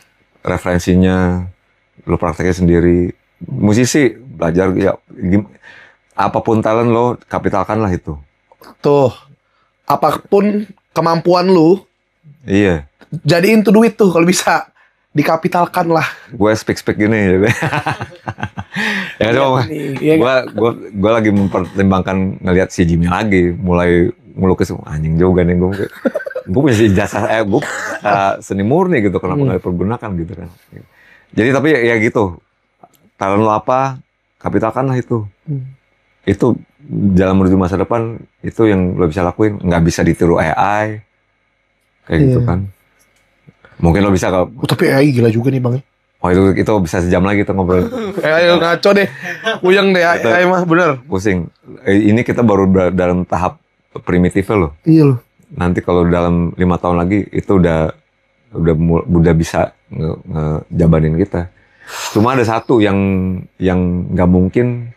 referensinya, lo prakteknya sendiri. Musisi belajar ya apapun talent lo, kapitalkan lah itu. Tuh, apapun kemampuan lu, iya. Jadiin tuh duit tuh kalau bisa, dikapitalkan lah. Gue speak gini. Ya coba. Gue lagi mempertimbangkan ngelihat si Jimmy lagi, mulai ngelukis anjing juga nih gue. Gue punya ijazah, gue seni murni gitu, kenapa nggak dipergunakan gitu kan? Jadi tapi ya gitu, talent lo apa, kapitalkan lah itu. Itu jalan menuju masa depan, itu yang lo bisa lakuin. Nggak bisa ditiru AI, kayak gitu kan. Mungkin lo bisa tapi AI gila juga nih Bang. Oh itu bisa sejam lagi kita ngobrol. Ayo ngaco deh, puyeng deh AI mah bener. Pusing. Ini kita baru dalam tahap primitifnya loh. Iya loh. Nanti kalau dalam 5 tahun lagi itu udah bisa ngejabanin kita. Cuma ada satu yang nggak mungkin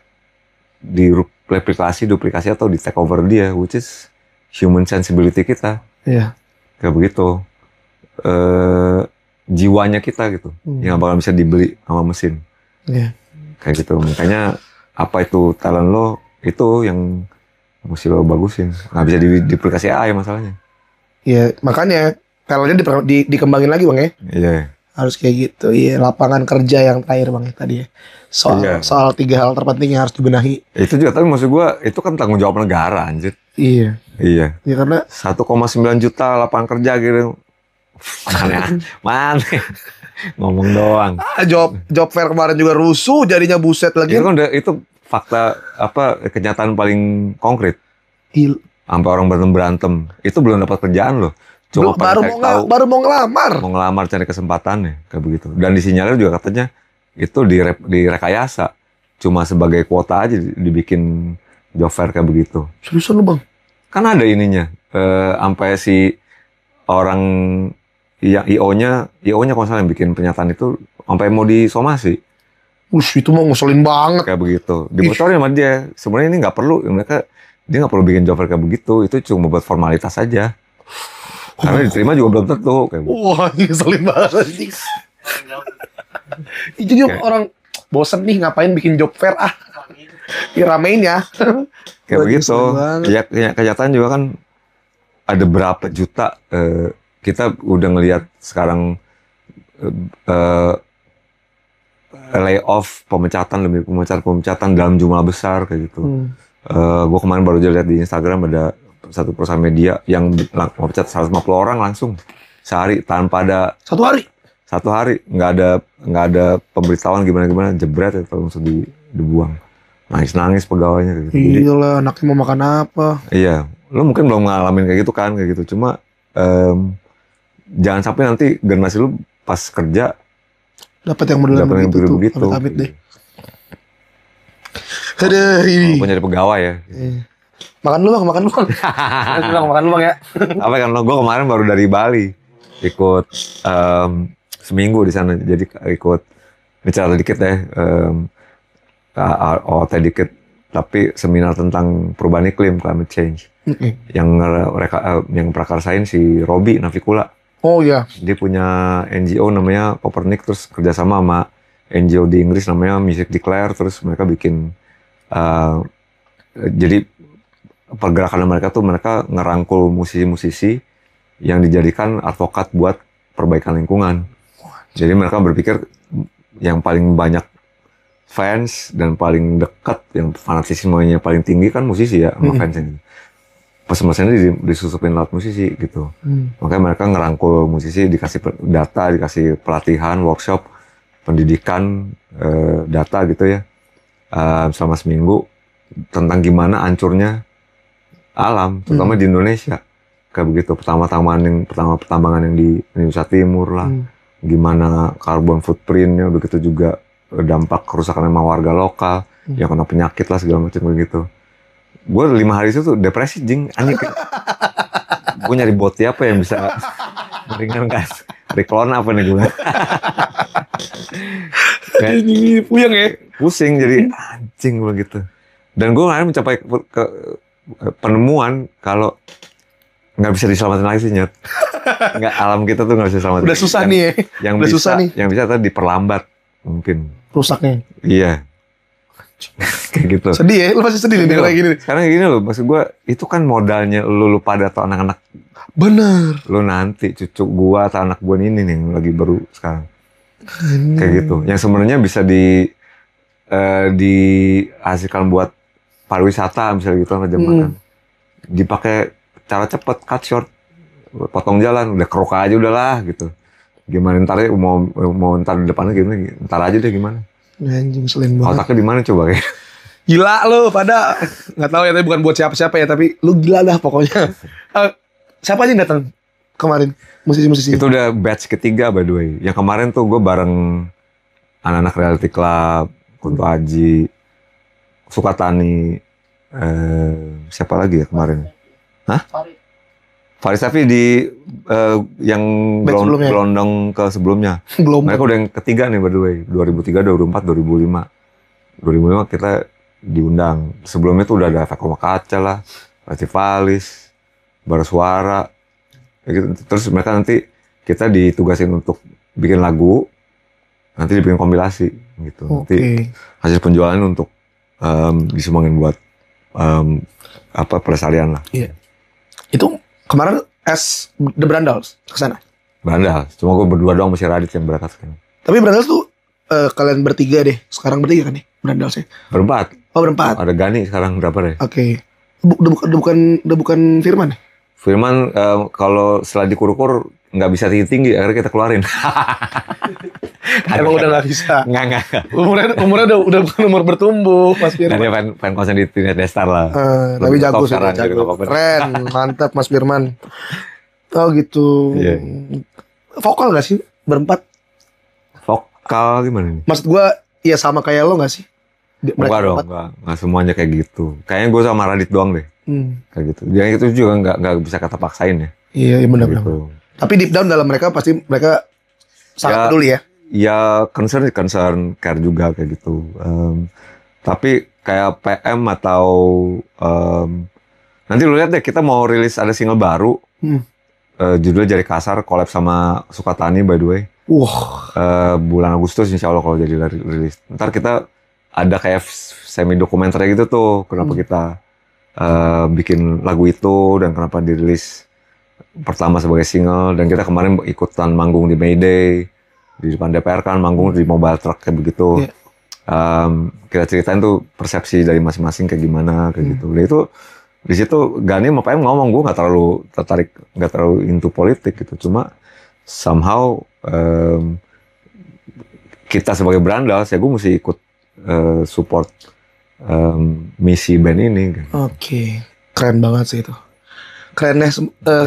duplikasi atau di take over dia, which is human sensibility kita. Iya. Kayak begitu. Jiwanya kita gitu, yang bakal bisa dibeli sama mesin. Iya. Kayak gitu. Makanya apa itu talent lo, itu yang mesti lo bagusin. Nggak bisa duplikasi AI masalahnya. Iya, makanya talentnya dikembangin lagi Bang ya. Iya. Harus kayak gitu. Iya, lapangan kerja yang terakhir Bang ya tadi ya. Soal 3 hal terpenting yang harus dibenahi. Itu juga, tapi maksud gua itu kan tanggung jawab negara anjir. Iya. Iya. Ya karena 1,9 juta lapangan kerja gitu. Mana? Ngomong doang. Job fair kemarin juga rusuh jadinya, buset lagi. Itu kan itu fakta kenyataan paling konkret. Sampai orang berantem. Itu belum dapat kerjaan loh. Cuma baru mau ngelamar. Mau ngelamar cari kesempatannya kayak begitu. Dan disinyalir juga katanya itu direkayasa. Cuma sebagai kuota aja dibikin job fair kayak begitu. Seriusan lu Bang? Kan ada ininya. Sampai si orang yang IO-nya kalau misalnya bikin pernyataan itu sampai mau disomasi. Itu mau ngusulin banget. Kayak begitu. Dibocorin sama dia. Sebenarnya ini nggak perlu. Dia nggak perlu bikin job fair kayak begitu. Itu cuma buat formalitas saja. Karena diterima juga belum tentu. Kayak wah, ngeselin banget. Itu juga orang bosen nih ngapain bikin job fair diramein ya. Kayak begitu. Ya kenyataan juga kan ada berapa juta kita udah ngelihat sekarang layoff, pemecatan dalam jumlah besar kayak gitu. Gue kemarin baru aja lihat di Instagram ada satu perusahaan media yang memecat 150 orang langsung sehari tanpa ada satu hari nggak ada pemberitahuan gimana jebret itu langsung dibuang. Nangis pegawainya gitu. Iyalah, anaknya mau makan apa? Iya, lo mungkin belum ngalamin kayak gitu. Cuma jangan sampai nanti generasi lu pas kerja dapat yang begitu. Amit deh. Ada ini. Mau jadi pegawai ya. Makan lu bang. Makan lu bang ya. Apa kan lo? Gue kemarin baru dari Bali ikut seminggu di sana. Jadi ikut bicara dikit deh. OOT dikit. Tapi seminar tentang perubahan iklim, climate change. Yang prakarsain si Robi Navikula. Oh iya. Dia punya NGO namanya Copernic, terus kerjasama sama NGO di Inggris namanya Music Declare, terus mereka bikin jadi pergerakan mereka tuh mereka ngerangkul musisi-musisi yang dijadikan advokat buat perbaikan lingkungan. Jadi mereka berpikir yang paling banyak fans dan paling dekat, yang fanatismenya paling tinggi kan musisi ya sama fans ini. Pesan-pesannya disusupin lewat musisi gitu. Makanya mereka ngerangkul musisi, dikasih data, dikasih pelatihan, workshop, pendidikan, data gitu ya, selama seminggu tentang gimana hancurnya alam, terutama di Indonesia. Kayak begitu, pertambangan yang di Indonesia Timur lah, gimana carbon footprintnya, begitu juga dampak kerusakan sama warga lokal, yang kena penyakit lah segala macam begitu. Gue 5 hari itu tuh depresi jing, aneh. Gue nyari boti apa yang bisa meringankan. Reclone apa nih gue? Ini puyeng ya? Pusing jadi anjing begitu. Dan gue akhirnya mencapai ke penemuan kalau nggak bisa diselamatin lagi sih, Nyet. Nggak, alam kita tuh nggak bisa diselamatkan. Udah susah nih ya? Yang udah bisa, susah nih. Yang bisa tuh diperlambat mungkin. Rusaknya. Iya. Kayak gitu. Sedih ya? Lu masih sedih nih kayak gini? Sekarang gini loh, maksud gue itu kan modalnya lu pada atau anak-anak. Bener. Lu nanti cucu gua atau anak gua ini nih yang lagi baru sekarang. Kayak gitu. Yang sebenarnya bisa dihasilkan buat pariwisata misalnya gitu kan, jam makan. Dipakai cara cepet, cut short, potong jalan, udah kerok aja udahlah gitu. Gimana ntar mau ntar di depannya gimana? Ntar aja deh gimana. Anjing selin banget. Otaknya di mana coba kayak? Gila lu pada nggak tahu ya, tapi bukan buat siapa-siapa ya, tapi lu gila dah pokoknya. Siapa aja yang datang kemarin musisi-musisi? Itu udah batch ketiga by the way. Yang kemarin tuh gue bareng anak-anak Reality Club, Kunto Aji, Sukatani, siapa lagi ya kemarin? Hah? Faris Safi di yang gelondong ke sebelumnya. Mereka udah yang ketiga nih by the way. 2003, 2004, 2005. 2005 kita diundang. Sebelumnya tuh udah ada Efek Rumah Kaca lah, Festivalis, Bara Suara. Gitu. Terus mereka nanti kita ditugasin untuk bikin lagu, nanti dibikin kompilasi gitu. Nanti hasil penjualan untuk disumbangin buat pelestarian lah. Iya. Itu kemarin The Brandals kesana. Brandals, cuma gue berdua doang masih Radit yang berangkat sekarang. Tapi Brandals tuh kalian bertiga deh. Sekarang bertiga kan nih Brandalsnya? Berempat. Oh berempat. Ada Gani sekarang berapa deh? Oke. Udah bukan Firman ya? Firman kalau setelah dikur-kur nggak bisa tinggi-tinggi, akhirnya kita keluarin. Emang udah nggak bisa. Nggak. Umurnya udah bukan umur bertumbuh, Mas Firman. Nah, dia fan konsen di Teenage Destar lah. Tapi jago sih, sekarang, jago. Keren, mantap Mas Firman. Oh gitu. Yeah. Vokal nggak sih berempat? Vokal gimana nih? Maksud gue, ya sama kayak lo nggak sih? Enggak dong, enggak semuanya kayak gitu. Kayaknya gue sama Radit doang deh. Kayak gitu. Yang itu juga nggak bisa kata paksain ya. Iya benar-benar. Gitu. Tapi deep down dalam mereka pasti mereka sangat peduli ya. Ya concern care juga kayak gitu. Tapi kayak PM atau nanti lu lihat deh, kita mau rilis ada single baru. Judulnya Jari Kasar, collab sama Sukatani by the way. Bulan Agustus insya Allah kalau jadi rilis. Ntar kita ada kayak semi dokumenter gitu tuh, kenapa kita bikin lagu itu dan kenapa dirilis pertama sebagai single. Dan kita kemarin ikutan manggung di Mayday di depan DPR kan, manggung di mobile truck kayak begitu. Kita ceritain tuh persepsi dari masing-masing kayak gimana kayak gitu. Dan itu di situ Gani sama PM ngomong, gue nggak terlalu tertarik, nggak terlalu into politik gitu. Cuma somehow kita sebagai Brandals ya gue mesti ikut support misi band ini. Oke, keren banget sih itu. Keren deh.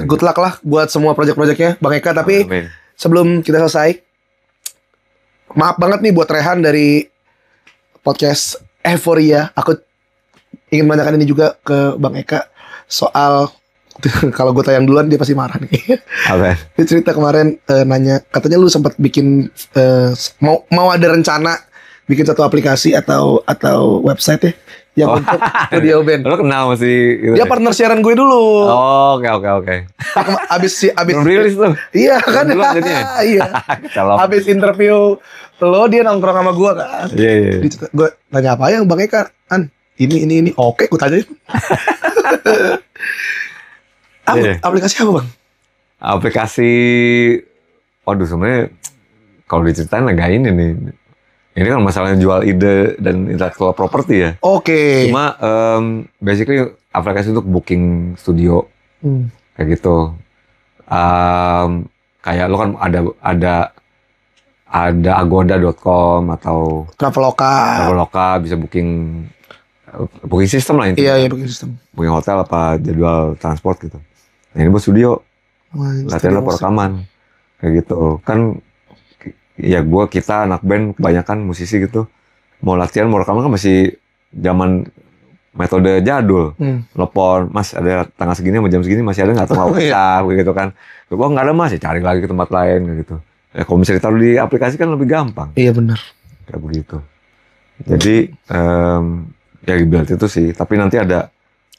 Good luck lah buat semua project-projectnya Bang Eka. Tapi sebelum kita selesai, maaf banget nih buat Rehan dari podcast Euphoria. Aku ingin menanyakan ini juga ke Bang Eka soal kalau gue tayang duluan dia pasti marah nih. Apa? Dia cerita kemarin nanya, katanya lu sempat bikin mau ada rencana bikin satu aplikasi atau website ya yang untuk studio band. Lo kenal masih? Dia partner siaran gue dulu. Oh, oke. Abis belum rilis tuh. Iya kan? Iya. Abis interview lo dia nongkrong sama gue kan. Iya. Gue tanya apa yang Bang Eka? Ini. Oke, gue tanyain. Aplikasi apa Bang? Aplikasi, waduh sebenarnya kalau diceritain agak ini nih. Ini kan masalahnya jual ide dan intellectual property ya. Oke. Cuma basically aplikasi untuk booking studio kayak gitu. Kayak lo kan ada agoda.com atau Traveloka bisa booking sistem lah intinya. Iya, booking sistem. Booking hotel apa jadwal transport gitu. Nah ini buat studio. Latihan apa rekaman. Kayak gitu. Kan ya kita anak band kebanyakan musisi gitu. Mau latihan, mau rekaman kan masih zaman metode jadul. Telepon, Mas ada tanggal segini sama jam segini masih ada nggak atau mau bisa gitu kan. Gua nggak ada Mas, ya cari lagi ke tempat lain kayak gitu. Ya kalau misalnya ditaruh di aplikasi kan lebih gampang. Iya benar. Kayak begitu. Jadi ya build itu sih. Tapi nanti ada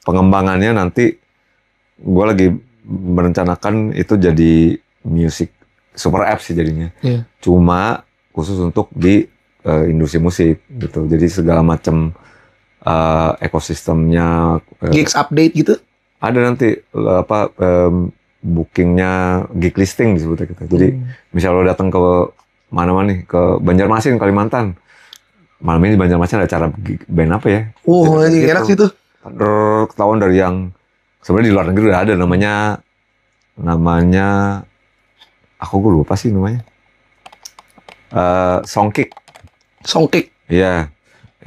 pengembangannya nanti. Gue lagi merencanakan itu jadi music super app sih jadinya. Iya. Cuma khusus untuk di industri musik gitu. Jadi segala macam ekosistemnya. Gigs update gitu? Ada nanti bookingnya gig listing disebutnya gitu. Jadi misal lo datang ke mana-mana nih, ke Banjarmasin, Kalimantan. Malam ini di Banjarmasin ada acara band apa ya? Ini enak sih tuh. Ketahuan dari yang sebenarnya di luar negeri udah ada namanya gue lupa sih namanya. Songkick. Iya.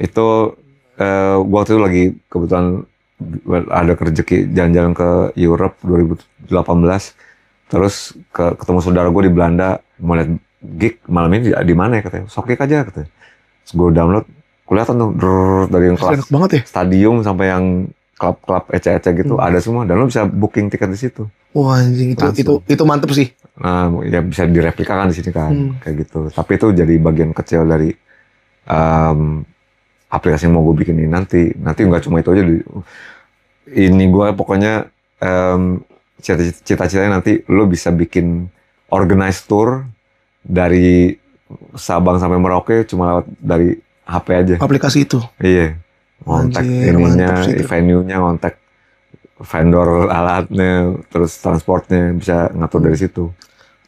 Itu waktu itu lagi kebetulan ada rezeki jalan-jalan ke Europe 2018. Terus ketemu saudara gue di Belanda mau lihat gig malam ini di mana ya katanya. Songkick aja katanya. Terus gue download, kelihatan tuh dari yang kelas banget ya? Stadium sampai yang klub-klub ece-ece gitu ada semua dan lo bisa booking tiket di situ. Wah anjing itu mantep sih. Nah ya bisa direplikakan di sini kan kayak gitu. Tapi itu jadi bagian kecil dari aplikasi yang mau gue bikin ini nanti nggak cuma itu aja. Ini gue pokoknya cita-citanya nanti lo bisa bikin organized tour dari Sabang sampai Merauke cuma lewat dari HP aja. Aplikasi itu. Iya. Ngontak ininya, venue-nya, ngontak vendor alatnya, terus transportnya bisa ngatur dari situ.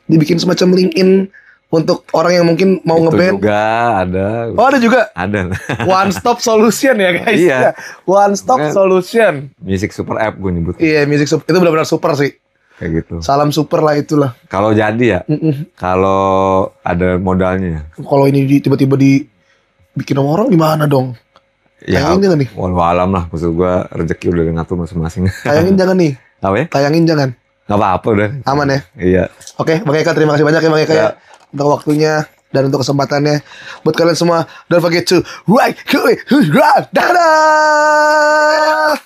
Dibikin semacam LinkedIn untuk orang yang mungkin mau ngeband. Juga ada. Oh ada juga? Ada. One stop solution ya guys. Iya. One stop solution. Music super app gue nyebut. Iya music super, itu benar-benar super sih. Kayak gitu. Salam super lah itulah. Kalau jadi ya, kalau ada modalnya. Kalau ini tiba-tiba dibikin sama orang gimana dong? Ya, tayangin jangan nih. Walau alam lah, maksud gue rezeki udah ngatur masing-masing. Tayangin jangan nih. Apa ya? Tayangin jangan. Gak apa-apa udah. Aman ya? Iya. Oke, Bang Eka terima kasih banyak ya Bang Eka ya. Untuk waktunya dan untuk kesempatannya. Buat kalian semua, don't forget to like, dadah!